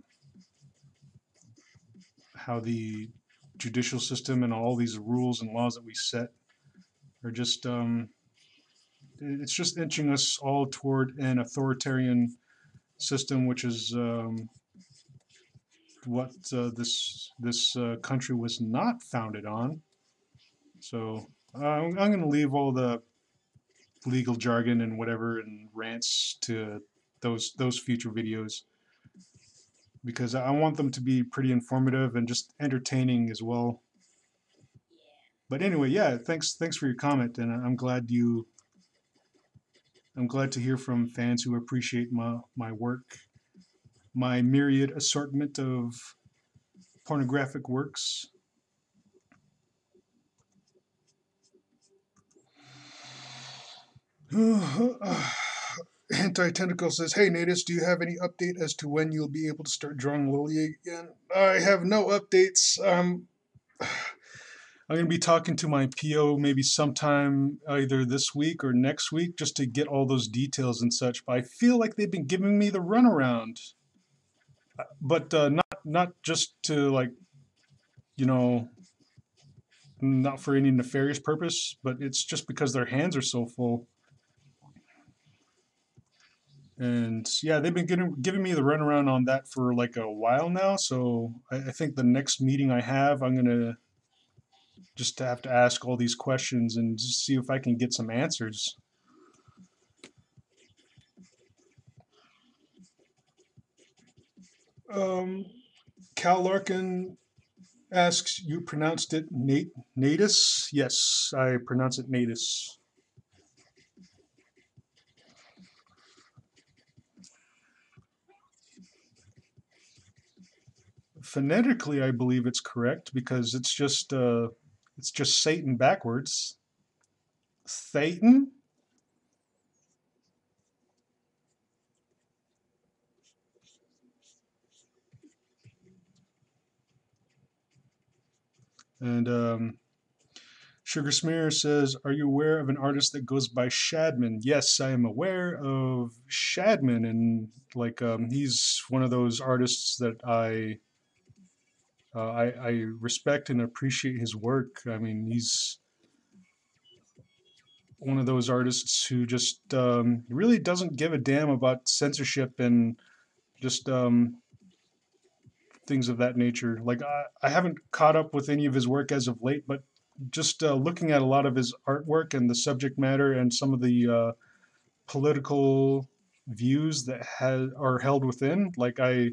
how the judicial system and all these rules and laws that we set are just it's just inching us all toward an authoritarian system, which is what this country was not founded on. So I'm going to leave all the legal jargon and whatever and rants to those future videos, because I want them to be pretty informative and just entertaining as well. But anyway, yeah, thanks for your comment, and I'm glad to hear from fans who appreciate my work, my myriad assortment of pornographic works. Anti-Tentacle says, "Hey Natus, do you have any update as to when you'll be able to start drawing Lily again?" I have no updates. I'm going to be talking to my PO maybe sometime either this week or next week just to get all those details and such. But I feel like they've been giving me the runaround. But not just to like, you know, not for any nefarious purpose, but it's just because their hands are so full. And yeah, they've been giving me the runaround on that for like a while now. So I think the next meeting I have, I'm gonna just have to ask all these questions and just see if I can get some answers. Um, Cal Larkin asks, "You pronounced it Natus?" Yes, I pronounce it Natus. Phonetically, I believe it's correct because it's just Satan backwards. Satan. And Sugar Smear says, "Are you aware of an artist that goes by Shadman?" Yes, I am aware of Shadman, and like he's one of those artists that I respect and appreciate his work. I mean, he's one of those artists who just really doesn't give a damn about censorship and just things of that nature. Like I haven't caught up with any of his work as of late, but just looking at a lot of his artwork and the subject matter and some of the political views that are held within, like I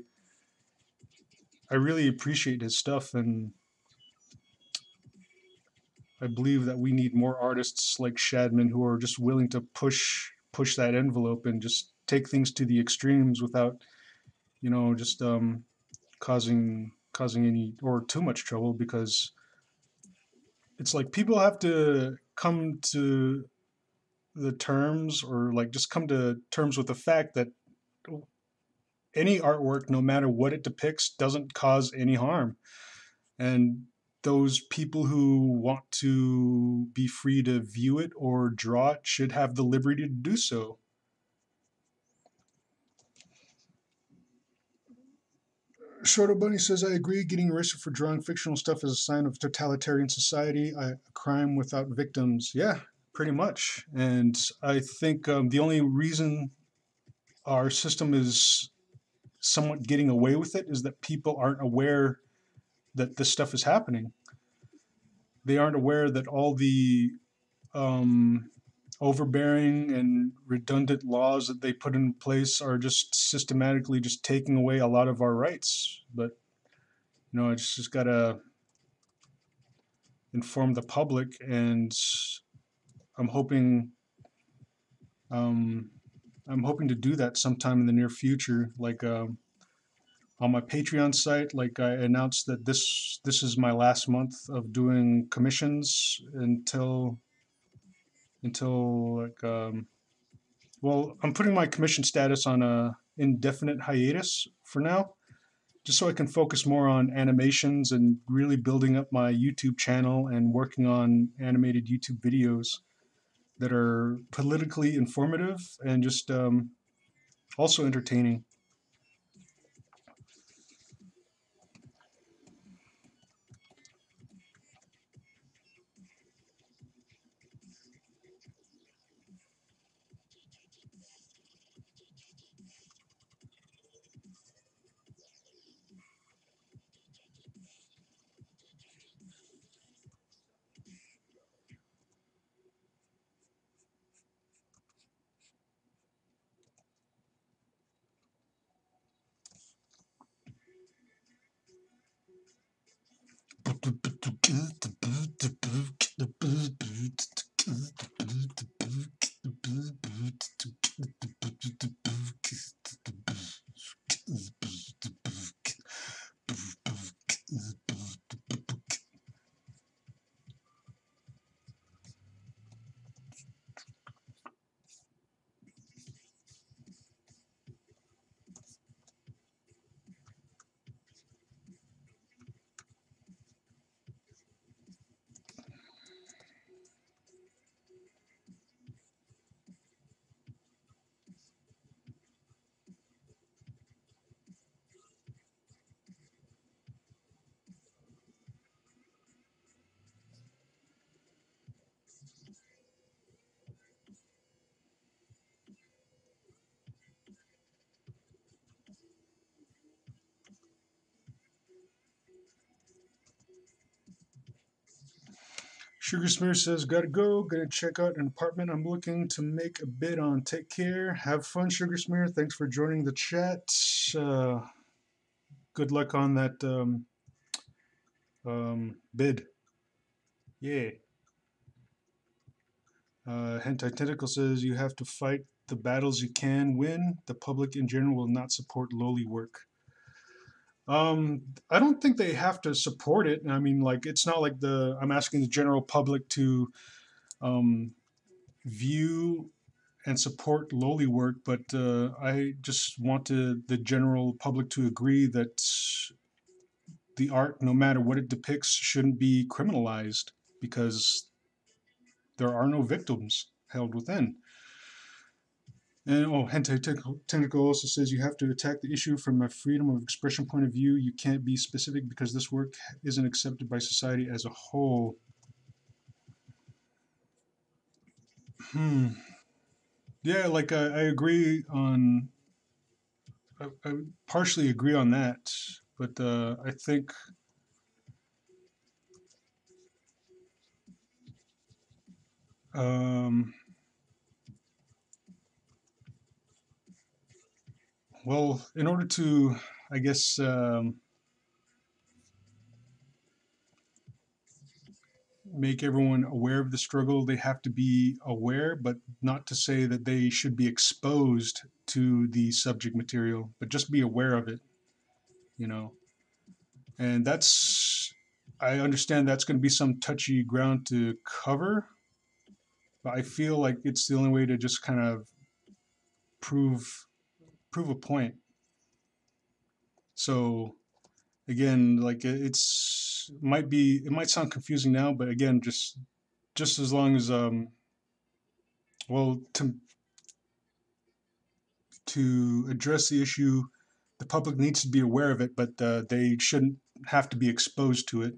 really appreciate his stuff, and I believe that we need more artists like Shadman who are just willing to push that envelope and just take things to the extremes without you know, just causing any or too much trouble, because it's like people have to come to the terms, or like just come to terms with the fact that any artwork, no matter what it depicts, doesn't cause any harm. And those people who want to be free to view it or draw it should have the liberty to do so. Shorto Bunny says, I agree. Getting arrested for drawing fictional stuff is a sign of totalitarian society, a crime without victims. Yeah, pretty much. And I think the only reason our system is somewhat getting away with it is that people aren't aware that this stuff is happening. They aren't aware that all the um, overbearing and redundant laws that they put in place are just systematically just taking away a lot of our rights. But you know, it's just gotta inform the public, and I'm hoping um, I'm hoping to do that sometime in the near future. Like on my Patreon site, like I announced that this is my last month of doing commissions until like well, I'm putting my commission status on a indefinite hiatus for now, just so I can focus more on animations and really building up my YouTube channel and working on animated YouTube videos that are politically informative and just also entertaining. Sugar Smear says, gotta go, gonna check out an apartment I'm looking to make a bid on. Take care. Have fun, Sugar Smear. Thanks for joining the chat. Uh, Good luck on that bid. Yeah. Hentai Tentacle says, you have to fight the battles you can win. The public in general will not support lowly work. I don't think they have to support it. I mean, like, it's not like I'm asking the general public to um, view and support lowly work, but I just want the general public to agree that the art, no matter what it depicts, shouldn't be criminalized, because there are no victims held within. And Hentai Technical also says, you have to attack the issue from a freedom of expression point of view. You can't be specific because this work isn't accepted by society as a whole. Hmm. Yeah, like I agree on. I partially agree on that, but I think um, well, in order to, I guess, make everyone aware of the struggle. They have to be aware, but not to say that they should be exposed to the subject material, but just be aware of it, you know. And that's, I understand that's going to be some touchy ground to cover, but I feel like it's the only way to just kind of prove a point. So again, like it's might be, it might sound confusing now, but again, just as long as well, to address the issue, the public needs to be aware of it, but they shouldn't have to be exposed to it.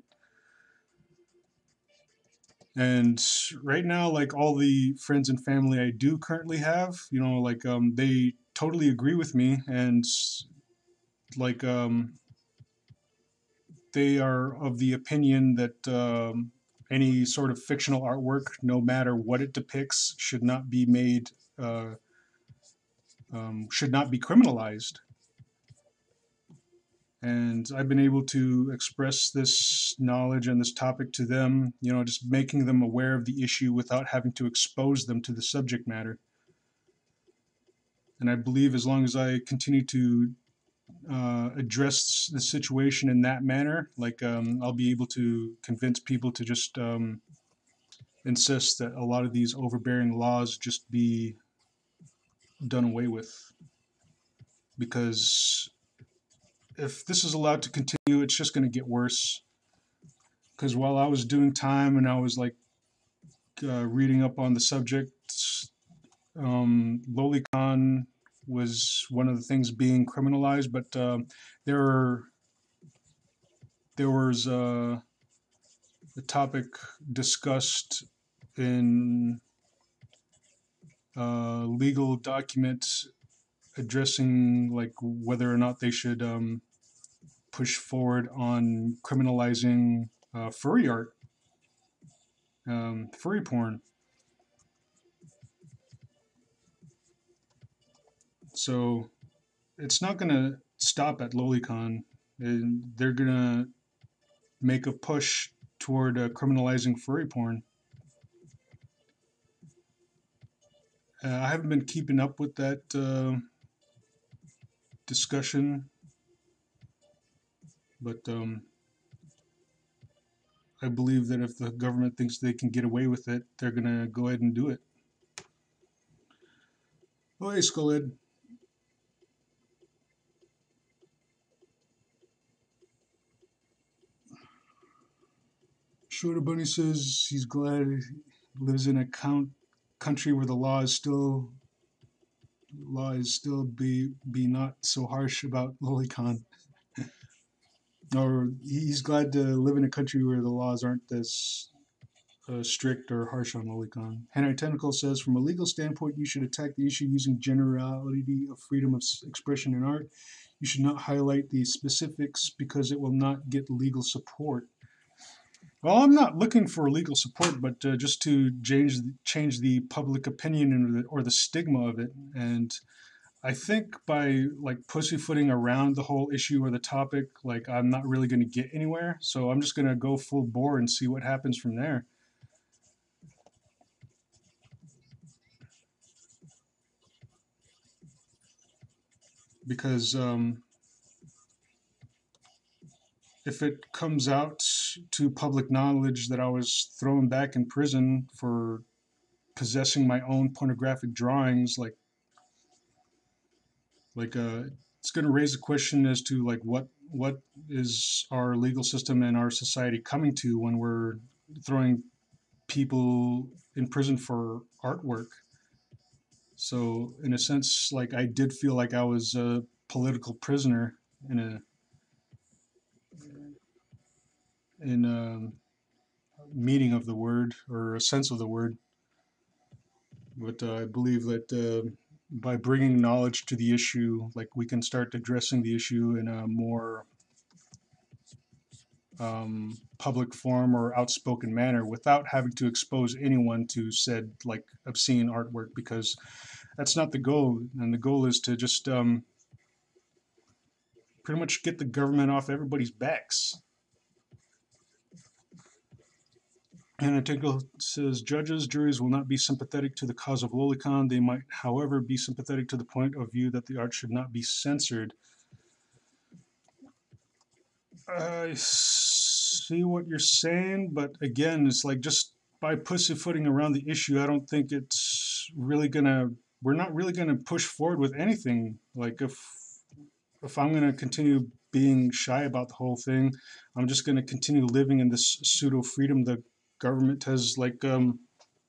And right now, like all the friends and family I do currently have, you know, like they totally agree with me, and like they are of the opinion that any sort of fictional artwork, no matter what it depicts, should not be made, uh, should not be criminalized. And I've been able to express this knowledge and this topic to them, you know, just making them aware of the issue without having to expose them to the subject matter. And I believe as long as I continue to address the situation in that manner, like I'll be able to convince people to just insist that a lot of these overbearing laws just be done away with. Because if this is allowed to continue, it's just going to get worse. Because while I was doing time and I was like reading up on the subject, lolicon was one of the things being criminalized, but there there was a topic discussed in legal documents addressing like whether or not they should push forward on criminalizing furry art, furry porn. So it's not going to stop at lolicon, and they're going to make a push toward criminalizing furry porn. I haven't been keeping up with that discussion, but I believe that if the government thinks they can get away with it, they're going to go ahead and do it. Oh, hey, Skullhead. Shorter Bunny says he's glad he lives in a country where the law is still be not so harsh about lolicon. Or he's glad to live in a country where the laws aren't this strict or harsh on lolicon. Henry Tentacle says, from a legal standpoint, you should attack the issue using generality of freedom of expression in art. You should not highlight the specifics because it will not get legal support. Well, I'm not looking for legal support, but just to change the public opinion or the stigma of it. And I think by like pussyfooting around the whole issue or the topic, like I'm not really going to get anywhere. So I'm just going to go full bore and see what happens from there. Because if it comes out to public knowledge that I was thrown back in prison for possessing my own pornographic drawings, like it's going to raise a question as to like what is our legal system and our society coming to when we're throwing people in prison for artwork. So in a sense, like I did feel like I was a political prisoner in a meaning of the word or a sense of the word. But I believe that by bringing knowledge to the issue, like we can start addressing the issue in a more public form or outspoken manner without having to expose anyone to said like obscene artwork, because that's not the goal. And the goal is to just pretty much get the government off everybody's backs. And article says judges, juries will not be sympathetic to the cause of lolicon. They might, however, be sympathetic to the point of view that the art should not be censored. I see what you're saying, but again, it's like just by pussyfooting around the issue, I don't think it's really gonna. We're not really gonna push forward with anything. Like if I'm gonna continue being shy about the whole thing, I'm just gonna continue living in this pseudo freedom the government has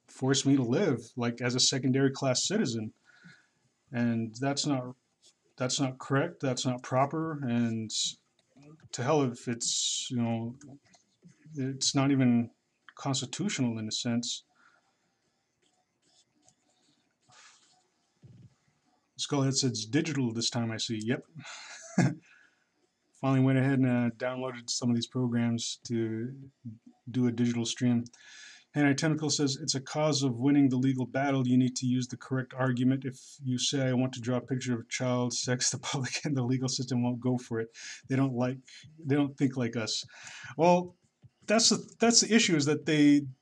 forced me to live, like as a secondary class citizen, and that's not correct. That's not proper, and to hell if it's it's not even constitutional in a sense. Skullhead said it's digital this time. I see. Yep. Finally went ahead and downloaded some of these programs to do a digital stream. Henry Tentacle says it's a cause of winning the legal battle. You need to use the correct argument. If you say I want to draw a picture of child sex, the public and the legal system won't go for it. They don't think like us. Well, that's the issue, is that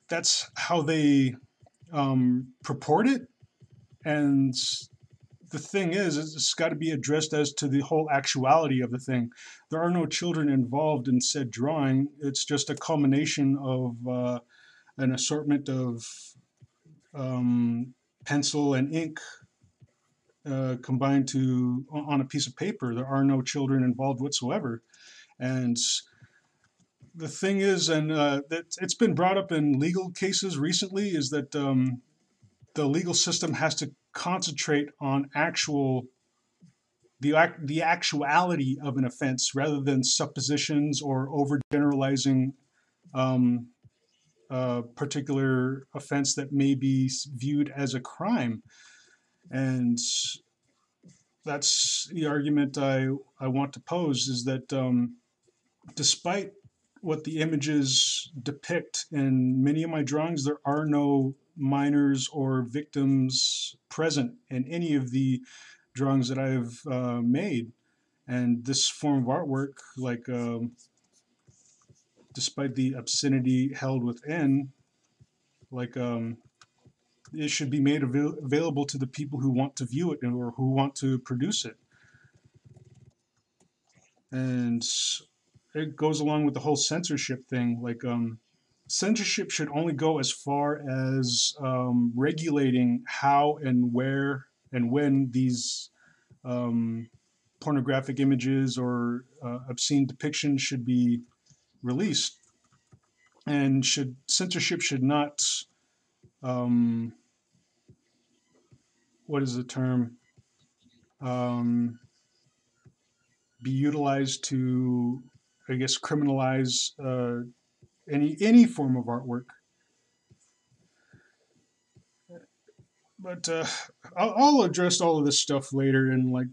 that's how they purport it, and the thing is it's got to be addressed as to the whole actuality of the thing. There are no children involved in said drawing. It's just a culmination of an assortment of pencil and ink combined to on a piece of paper. There are no children involved whatsoever. And the thing is, and that it's been brought up in legal cases recently, is that the legal system has to concentrate on the actuality of an offense rather than suppositions or overgeneralizing um, a particular offense that may be viewed as a crime. And that's the argument I want to pose, is that despite what the images depict in many of my drawings, there are no minors or victims present in any of the drawings that I've made. And this form of artwork, like despite the obscenity held within, like it should be made available to the people who want to view it or who want to produce it. And it goes along with the whole censorship thing. Like censorship should only go as far as regulating how and where and when these um, pornographic images or obscene depictions should be released. And censorship should not, um, what is the term, um, be utilized to, I guess, criminalize any form of artwork. But I'll address all of this stuff later in like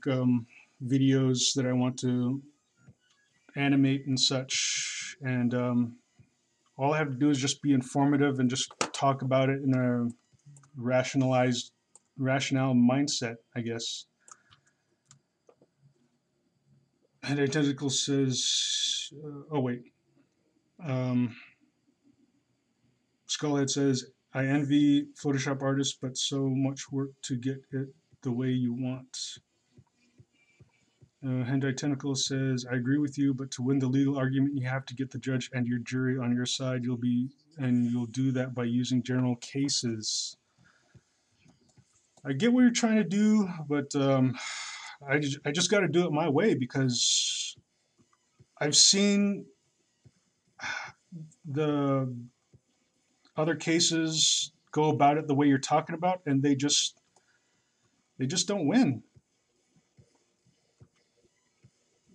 videos that I want to animate and such. And all I have to do is just be informative and just talk about it in a rationale mindset, I guess. And Identical says, oh wait, um, Skullhead says, I envy Photoshop artists, but so much work to get it the way you want. Hendai Tentacle says, I agree with you, but to win the legal argument, you have to get the judge and your jury on your side. You'll do that by using general cases. I get what you're trying to do, but I just got to do it my way, because I've seen the other cases go about it the way you're talking about, and they just don't win.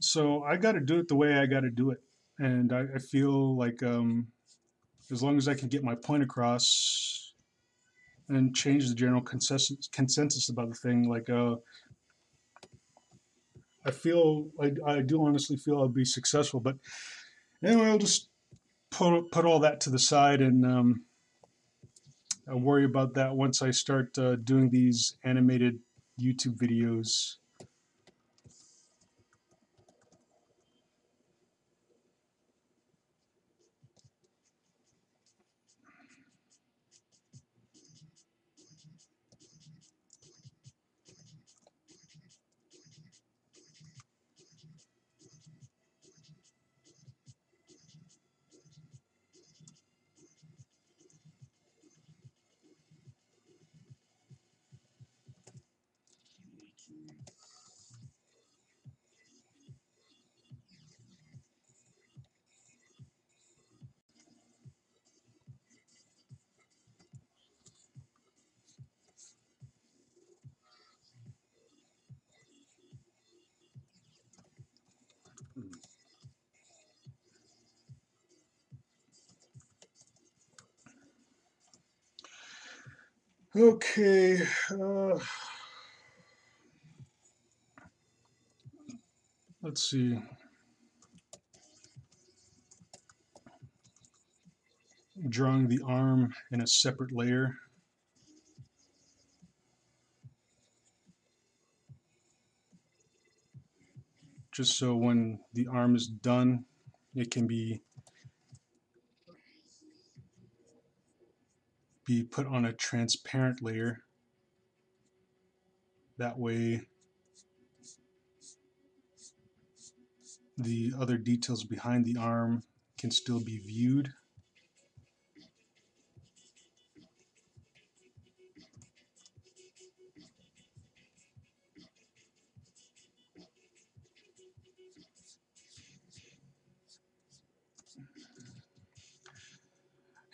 So I got to do it the way I got to do it, and I feel like as long as I can get my point across and change the general consensus about the thing, like I do honestly feel I'll be successful. But anyway, I'll just put all that to the side, and I'll worry about that once I start doing these animated YouTube videos. Okay. Let's see. Drawing the arm in a separate layer. Just so when the arm is done, it can be put on a transparent layer. That way the other details behind the arm can still be viewed.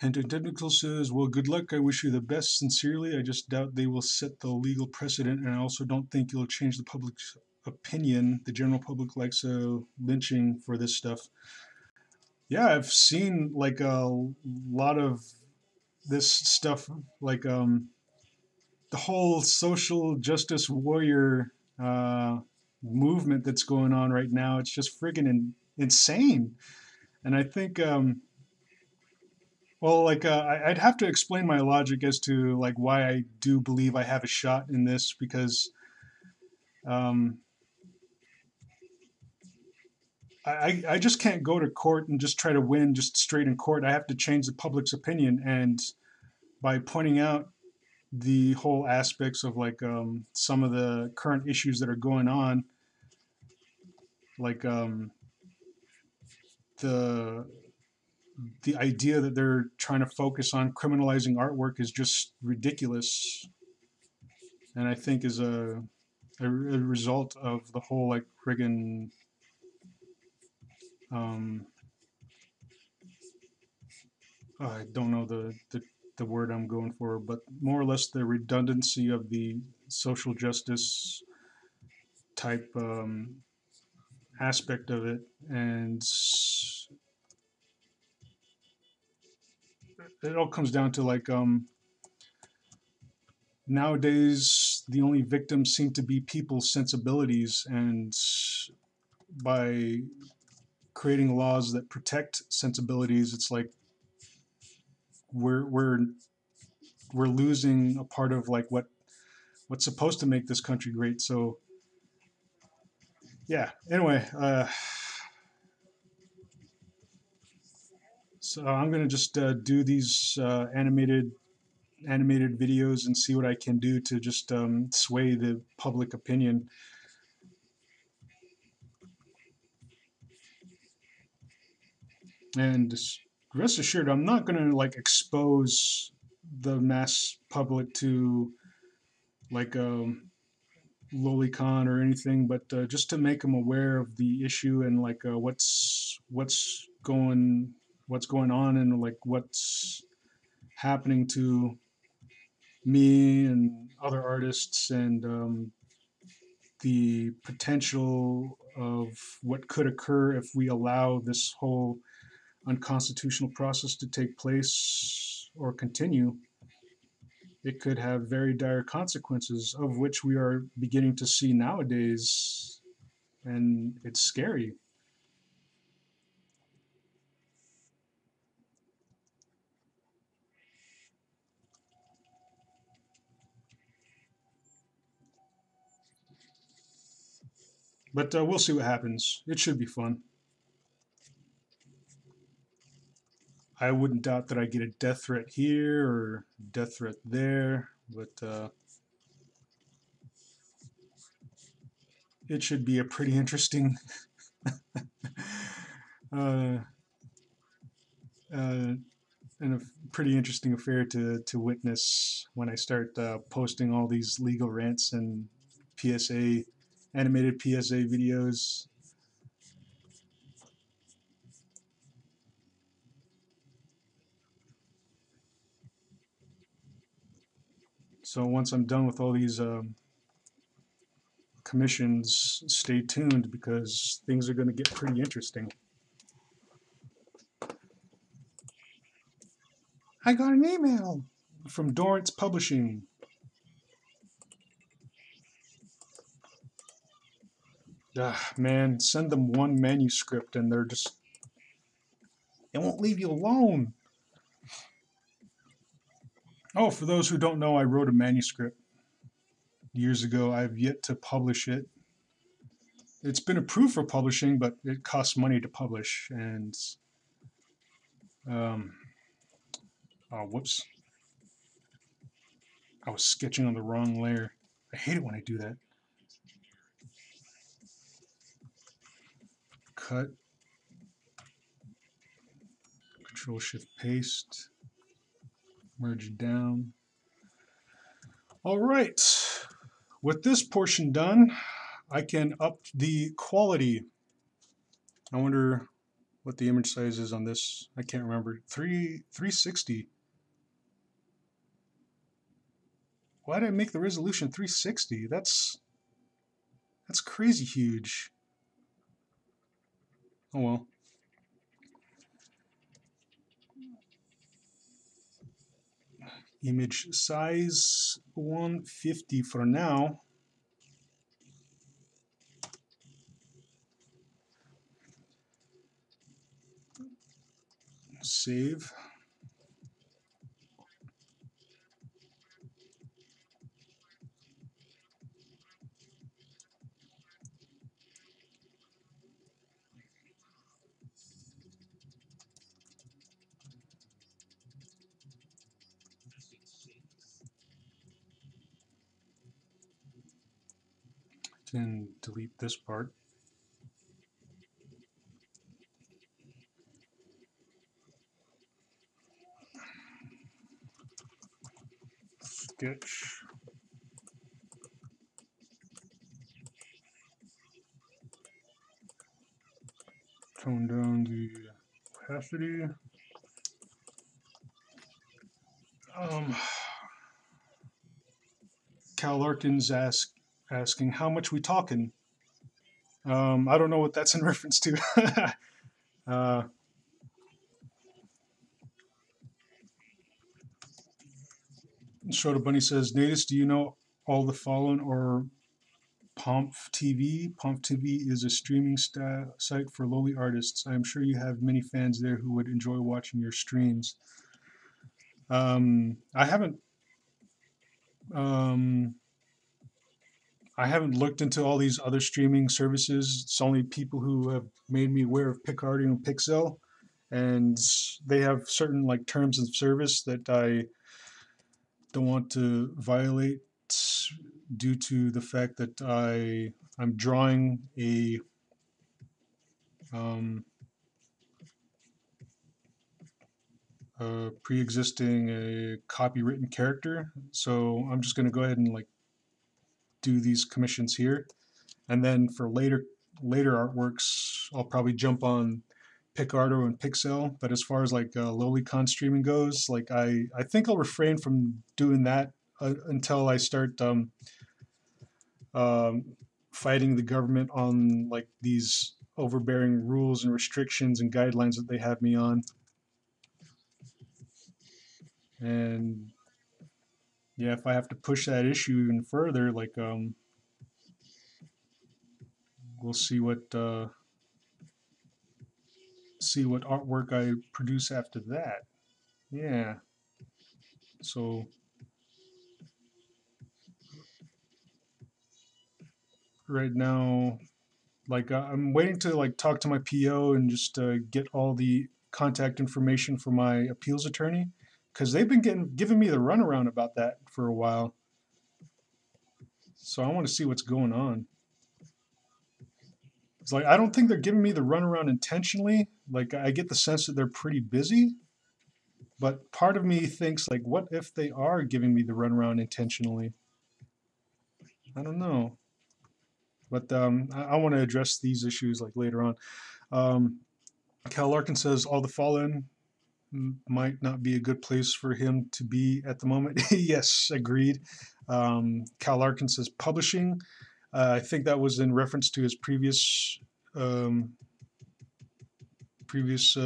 And Technical says, well, good luck. I wish you the best. Sincerely, I just doubt they will set the legal precedent, and I also don't think it'll change the public's opinion. The general public likes lynching for this stuff. Yeah, I've seen like a lot of this stuff, like the whole social justice warrior movement that's going on right now. It's just friggin' insane. And I think well, like I'd have to explain my logic as to like why I do believe I have a shot in this, because um, I just can't go to court and just try to win just straight in court. I have to change the public's opinion, and by pointing out the whole aspects of like some of the current issues that are going on, like the the idea that they're trying to focus on criminalizing artwork is just ridiculous, and I think is a result of the whole like friggin' um, I don't know the word I'm going for, but more or less the redundancy of the social justice type aspect of it, and it all comes down to like nowadays the only victims seem to be people's sensibilities, and by creating laws that protect sensibilities, it's like we're we're we're losing a part of like what's supposed to make this country great. So yeah. Anyway, so I'm gonna just do these animated videos and see what I can do to just sway the public opinion. And rest assured, I'm not gonna like expose the mass public to like lolicon or anything, but just to make them aware of the issue and like what's going on, and like what's happening to me and other artists, and the potential of what could occur if we allow this whole unconstitutional process to take place or continue. It could have very dire consequences, of which we are beginning to see nowadays, and it's scary. But we'll see what happens. It should be fun. I wouldn't doubt that I get a death threat here or death threat there, but it should be a pretty interesting uh, uh, and a pretty interesting affair to witness when I start posting all these legal rants and PSA animated PSA videos. So once I'm done with all these commissions, stay tuned, because things are going to get pretty interesting. I got an email from Dorrance Publishing. Man, send them one manuscript and they're just, they won't leave you alone. Oh, for those who don't know, I wrote a manuscript years ago. I've yet to publish it. It's been approved for publishing, but it costs money to publish. And, um, oh, whoops. I was sketching on the wrong layer. I hate it when I do that. Cut, Control Shift Paste, merge down. All right. With this portion done, I can up the quality. I wonder what the image size is on this. I can't remember. 360. Why did I make the resolution 360? That's crazy huge. Oh well. Image size 150 for now. Save. Then delete this part. Sketch. Tone down the opacity. Cal Larkin's asking how much we talking. I don't know what that's in reference to. Shota Bunny says, Natus, do you know all the following or Pomp TV? Pomp TV is a streaming site for lowly artists. I am sure you have many fans there who would enjoy watching your streams. I haven't um, I haven't looked into all these other streaming services. It's only people who have made me aware of Picardy and Pixel, and they have certain like terms of service that I don't want to violate due to the fact that I'm drawing um, a pre-existing copywritten character. So I'm just going to go ahead and like do these commissions here, and then for later artworks, I'll probably jump on Picardo and Pixel. But as far as like Lolicon streaming goes, like I think I'll refrain from doing that until I start um, fighting the government on like these overbearing rules and restrictions and guidelines that they have me on. And yeah, if I have to push that issue even further, like we'll see what artwork I produce after that. Yeah. So right now, like I'm waiting to like talk to my PO and just get all the contact information for my appeals attorney, because they've been giving me the runaround about that for a while. So I want to see what's going on. It's like I don't think they're giving me the runaround intentionally. Like I get the sense that they're pretty busy, but part of me thinks like, what if they are giving me the runaround intentionally? I don't know. But I want to address these issues like later on. Um, Cal Larkin says all the fallen might not be a good place for him to be at the moment. Yes, agreed. Cal Larkin says publishing. I think that was in reference to his um, previous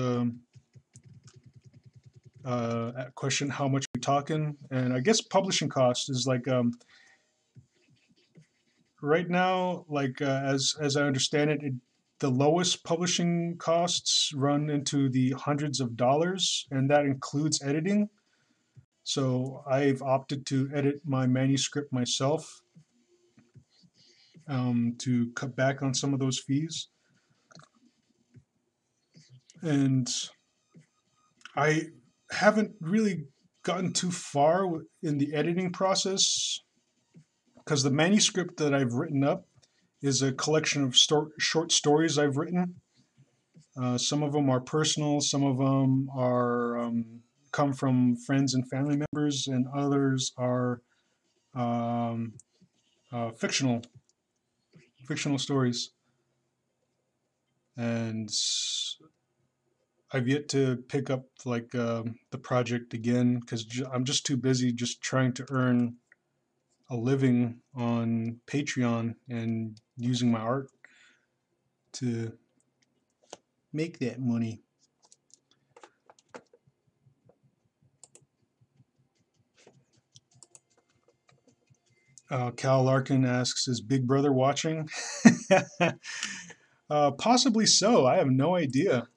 question, how much are we talking? And I guess publishing cost is like right now, like as I understand it, the lowest publishing costs run into the hundreds of dollars, and that includes editing. So I've opted to edit my manuscript myself, to cut back on some of those fees. And I haven't really gotten too far in the editing process because the manuscript that I've written up is a collection of short stories I've written. Some of them are personal, some of them are come from friends and family members, and others are um, fictional stories. And I've yet to pick up like the project again because I'm just too busy just trying to earn a living on Patreon and using my art to make that money. Cal Larkin asks, "Is Big Brother watching?" Possibly so. I have no idea.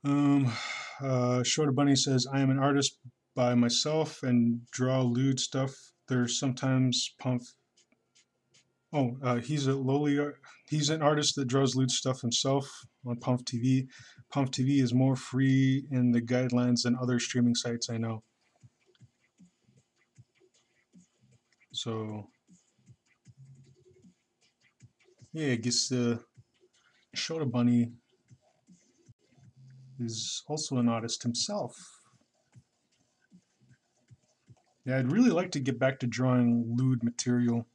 Um, Shorter Bunny says, "I am an artist by myself and draw lewd stuff. There's sometimes pump." Oh, he's a lowly. He's an artist that draws lewd stuff himself on Pump TV. Pump TV is more free in the guidelines than other streaming sites I know. So yeah, I guess Shota Bunny is also an artist himself. Yeah, I'd really like to get back to drawing lewd material.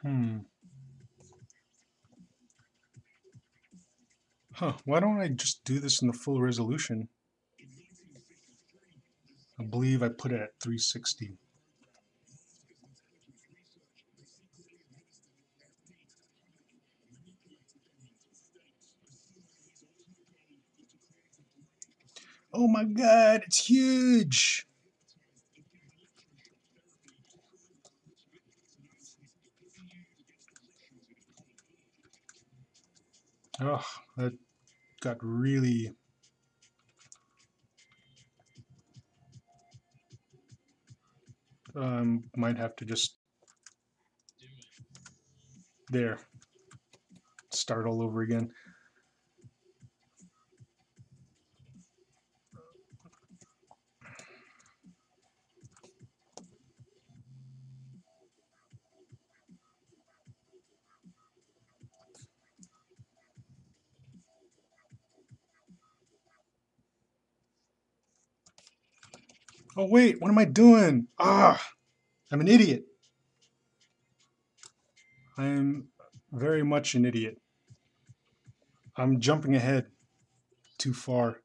Hmm. Huh. Why don't I just do this in the full resolution? I believe I put it at 360. Oh my god, it's huge! Oh, that got really. Might have to just. There. Start all over again. Oh wait, what am I doing? I'm an idiot. I'm very much an idiot. I'm jumping ahead too far.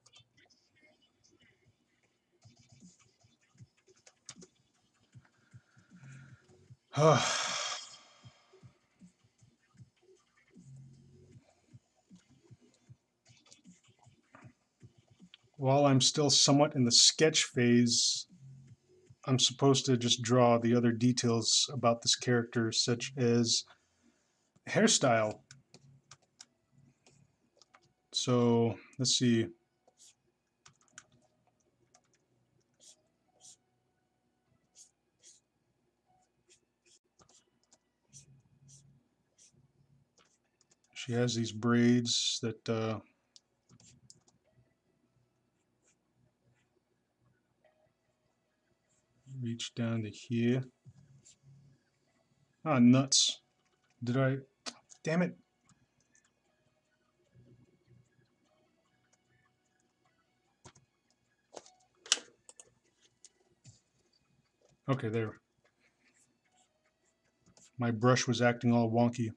While I'm still somewhat in the sketch phase, I'm supposed to just draw the other details about this character, such as hairstyle. So let's see. She has these braids that reach down to here. Ah, nuts. Did I? Damn it. Okay, there. My brush was acting all wonky.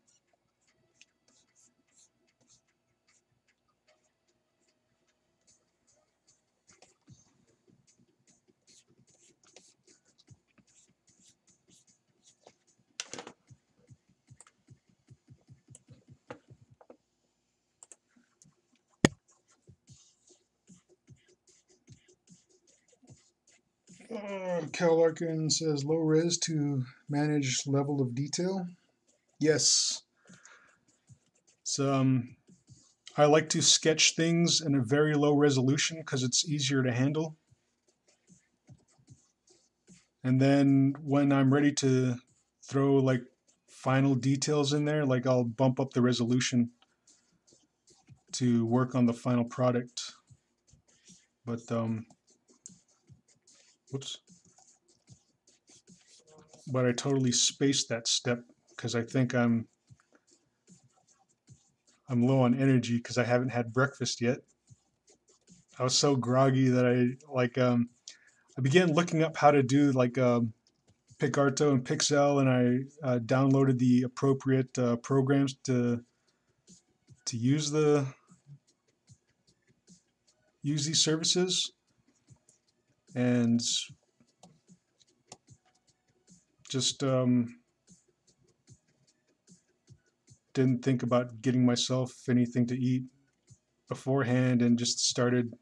Cal Larkin says low res to manage level of detail. Yes. So I like to sketch things in a very low resolution because it's easier to handle. And then when I'm ready to throw like final details in there, like I'll bump up the resolution to work on the final product. But whoops. But I totally spaced that step because I think I'm low on energy because I haven't had breakfast yet. I was so groggy that I began looking up how to do like Picarto and Pixel, and I downloaded the appropriate programs to use these services, and just didn't think about getting myself anything to eat beforehand, and just started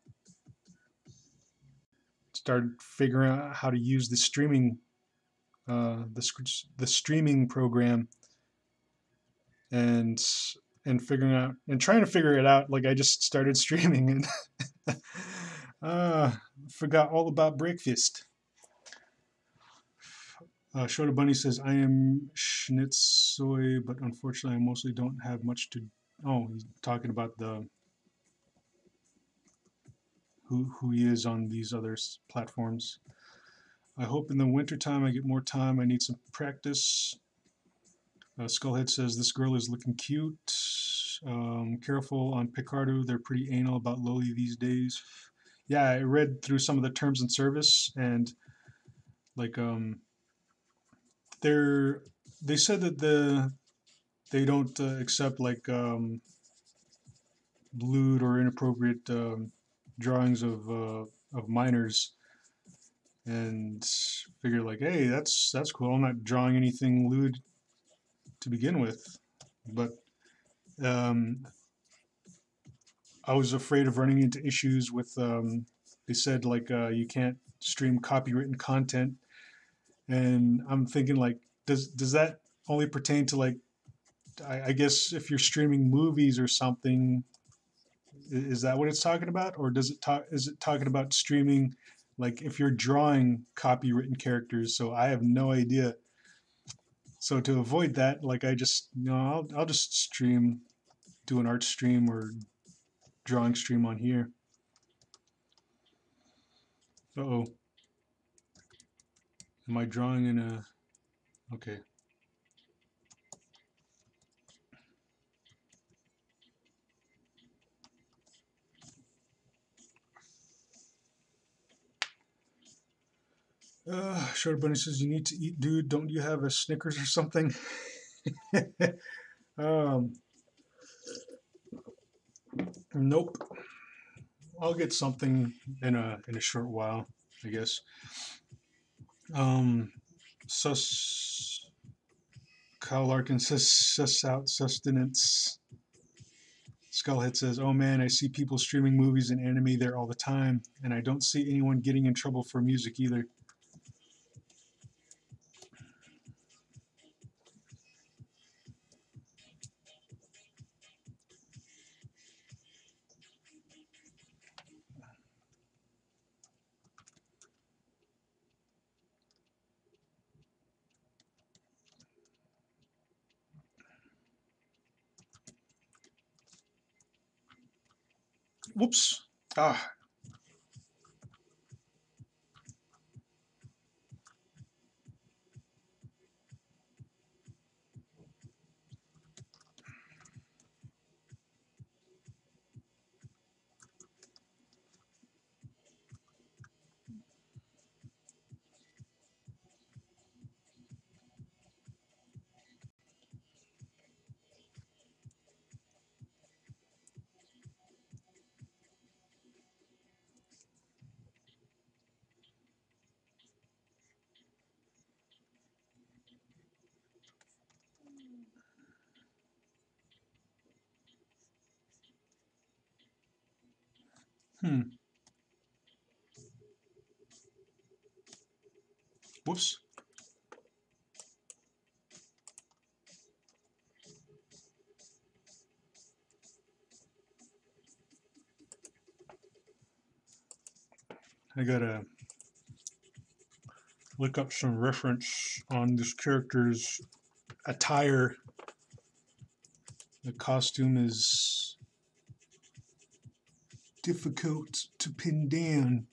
figuring out how to use the streaming the streaming program, and figuring out and trying to figure it out. Like I just started streaming and forgot all about breakfast. Shota Bunny says, I am Schnitzsoy, but unfortunately I mostly don't have much to. Oh, he's talking about who he is on these other platforms. I hope in the wintertime I get more time. I need some practice. Skullhead says, this girl is looking cute. Careful on Picardo. They're pretty anal about Loli these days. Yeah, I read through some of the terms and service, and like they said that they don't accept like lewd or inappropriate drawings of minors, and figure like, hey, that's cool. I'm not drawing anything lewd to begin with, but um, I was afraid of running into issues with. They said like you can't stream copywritten content, and I'm thinking like, does that only pertain to like, I guess if you're streaming movies or something, is that what it's talking about, or is it talking about streaming like if you're drawing copywritten characters? So I have no idea. So to avoid that, like I just I'll just stream, do an art stream or drawing stream on here. Uh-oh. Am I drawing in a... Okay. Short Bunny says, you need to eat, dude. Don't you have a Snickers or something? um, nope. I'll get something in a short while, I guess. Um, sus... Kyle Larkin says, sus out sustenance. Skullhead says, oh man, I see people streaming movies and anime there all the time, and I don't see anyone getting in trouble for music either. Whoops. Ah. Hmm. Whoops. I gotta look up some reference on this character's attire. The costume is difficult to pin down.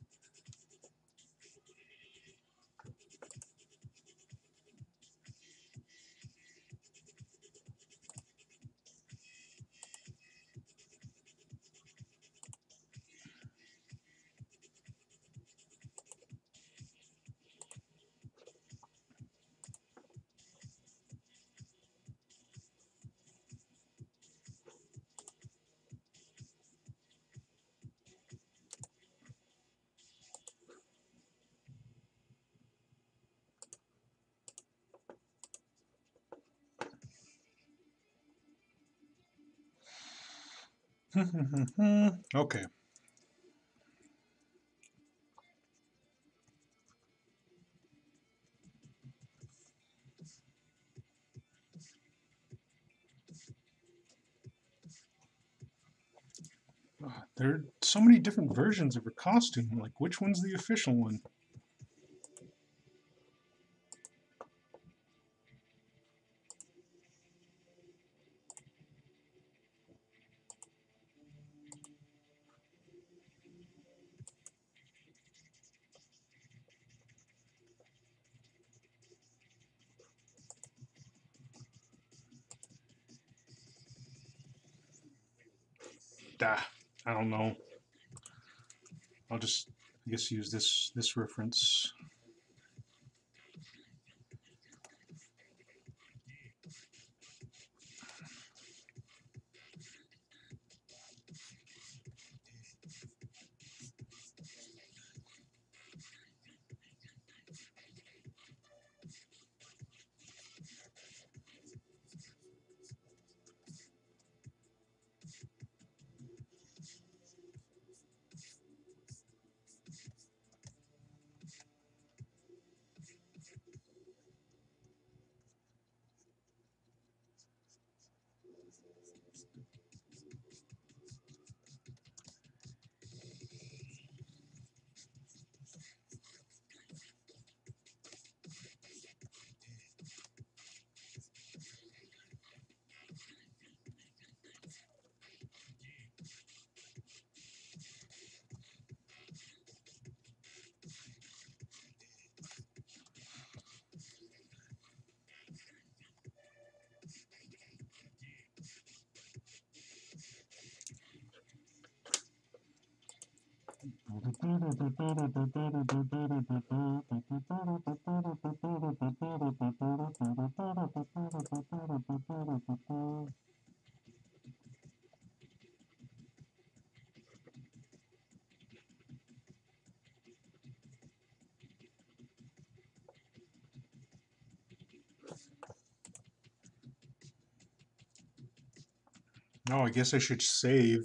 Okay. There are so many different versions of her costume. Like, which one's the official one? I don't know. I'll just, I guess, use this reference. Oh, I guess I should save.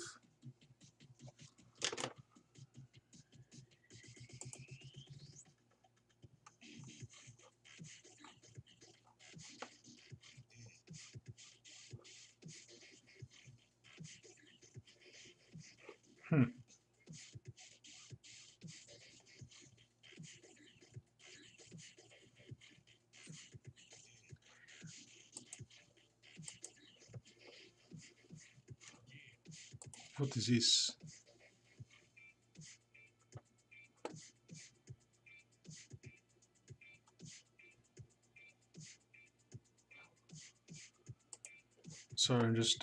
Hmm. What is this? Sorry, I'm just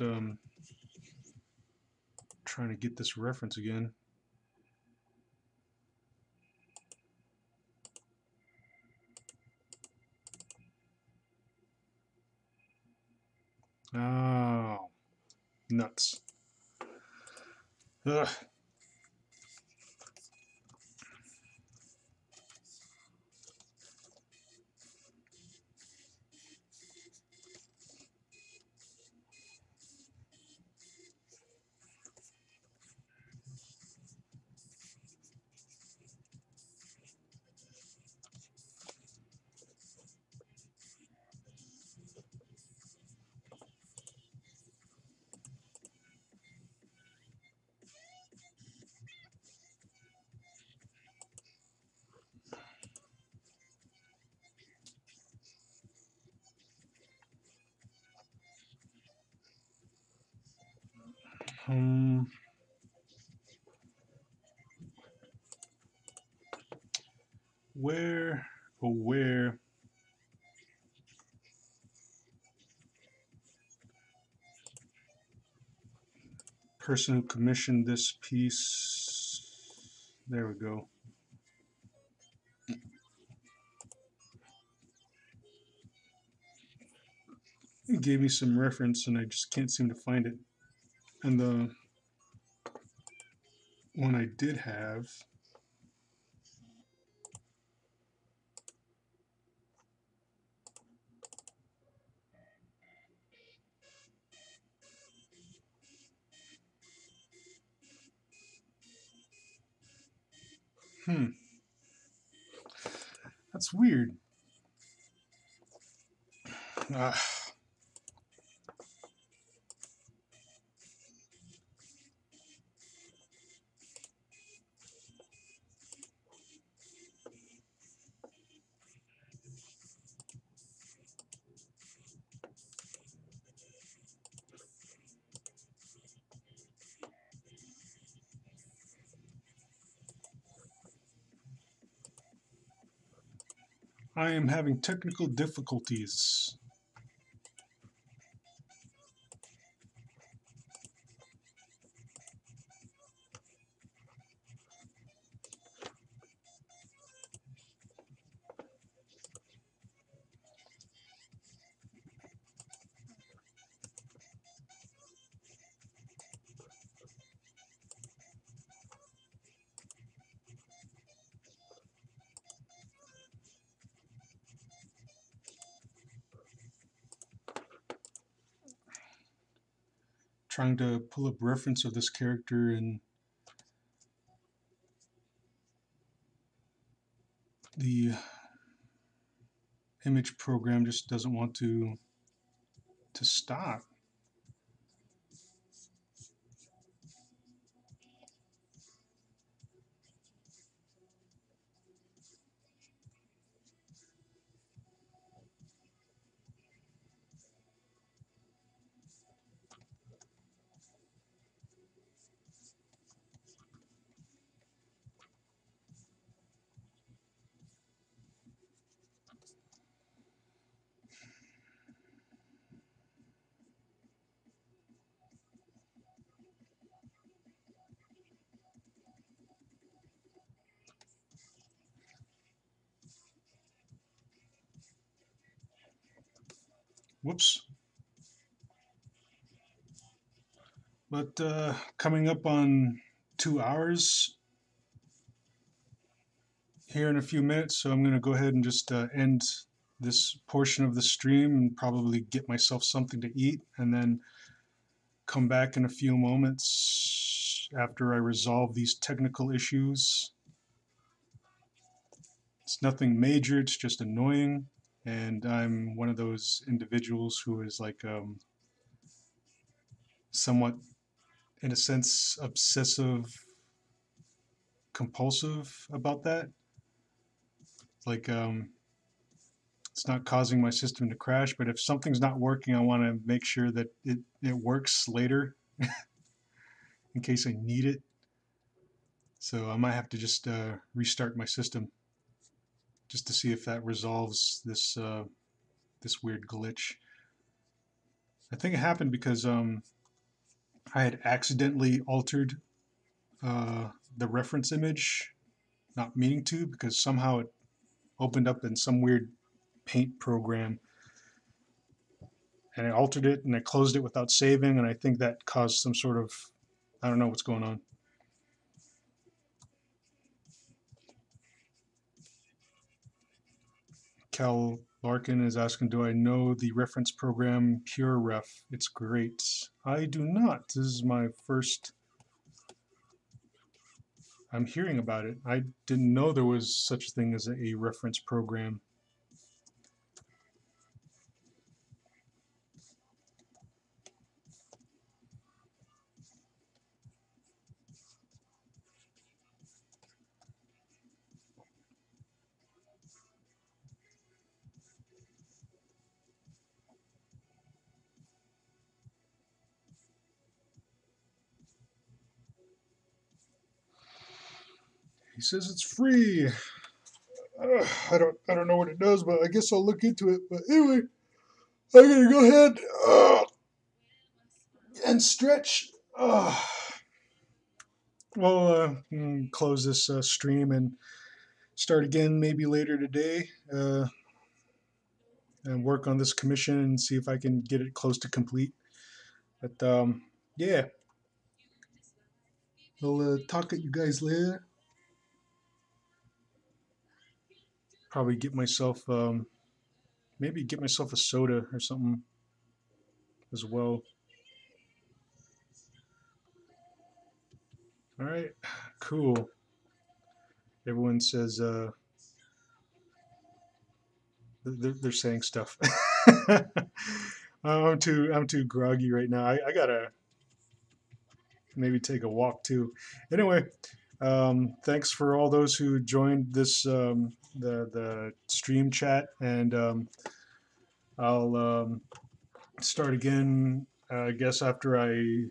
trying to get this reference again. Oh, nuts. Ugh. Where, oh where, person who commissioned this piece, there we go. It gave me some reference and I just can't seem to find it. And the one I did have, that's weird. Uh, I am having technical difficulties. Trying to pull up reference of this character and the image program just doesn't want to stop. Whoops. But coming up on 2 hours here in a few minutes, so I'm going to go ahead and just end this portion of the stream and probably get myself something to eat and then come back in a few moments after I resolve these technical issues. It's nothing major, it's just annoying, and I'm one of those individuals who is like somewhat, in a sense, obsessive compulsive about that. Like it's not causing my system to crash, but if something's not working, I want to make sure that it works later in case I need it. So I might have to just restart my system just to see if that resolves this this weird glitch. I think it happened because I had accidentally altered the reference image, not meaning to, because somehow it opened up in some weird paint program and I altered it and I closed it without saving, and I think that caused some sort of, I don't know what's going on. Cal Larkin is asking, do I know the reference program PureRef? It's great. I do not. This is my first, I'm hearing about it. I didn't know there was such a thing as a reference program. He says it's free. I don't know what it does, but I guess I'll look into it. But anyway, I'm gonna go ahead and stretch. Close this stream and start again maybe later today, and work on this commission and see if I can get it close to complete. But yeah, I'll talk at you guys later. Probably get myself maybe get myself a soda or something as well. All right, cool. Everyone says they're saying stuff. I'm too groggy right now. I gotta maybe take a walk too. Anyway, thanks for all those who joined this the stream chat, and I'll start again. I guess after I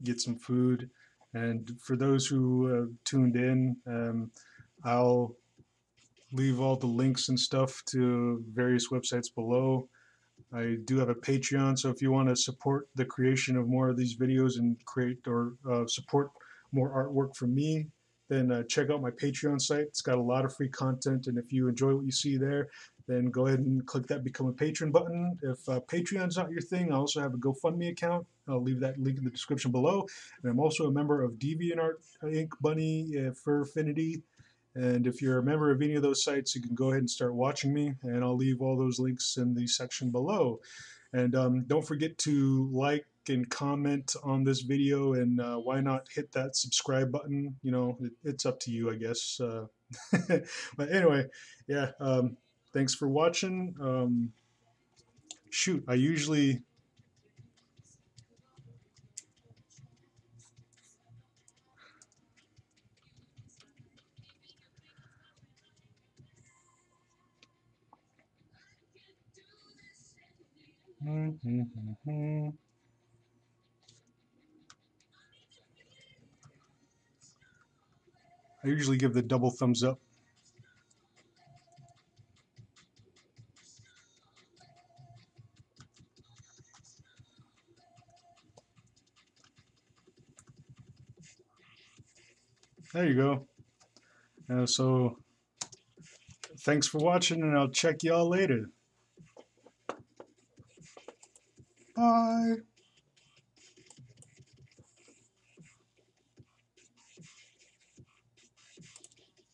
get some food. And for those who tuned in, I'll leave all the links and stuff to various websites below. I do have a Patreon, so if you want to support the creation of more of these videos and create or support more artwork from me, then check out my Patreon site. It's got a lot of free content, and if you enjoy what you see there, then go ahead and click that Become a Patron button. If Patreon's not your thing, I also have a GoFundMe account. I'll leave that link in the description below. And I'm also a member of DeviantArt, Ink Bunny, Fur Affinity. And if you're a member of any of those sites, you can go ahead and start watching me, and I'll leave all those links in the section below. And don't forget to like and comment on this video, and why not hit that subscribe button? You know, it's up to you, I guess. But anyway, yeah, thanks for watching. Shoot, I usually... I usually give the double thumbs up. There you go. So thanks for watching, and I'll check y'all later. Bye.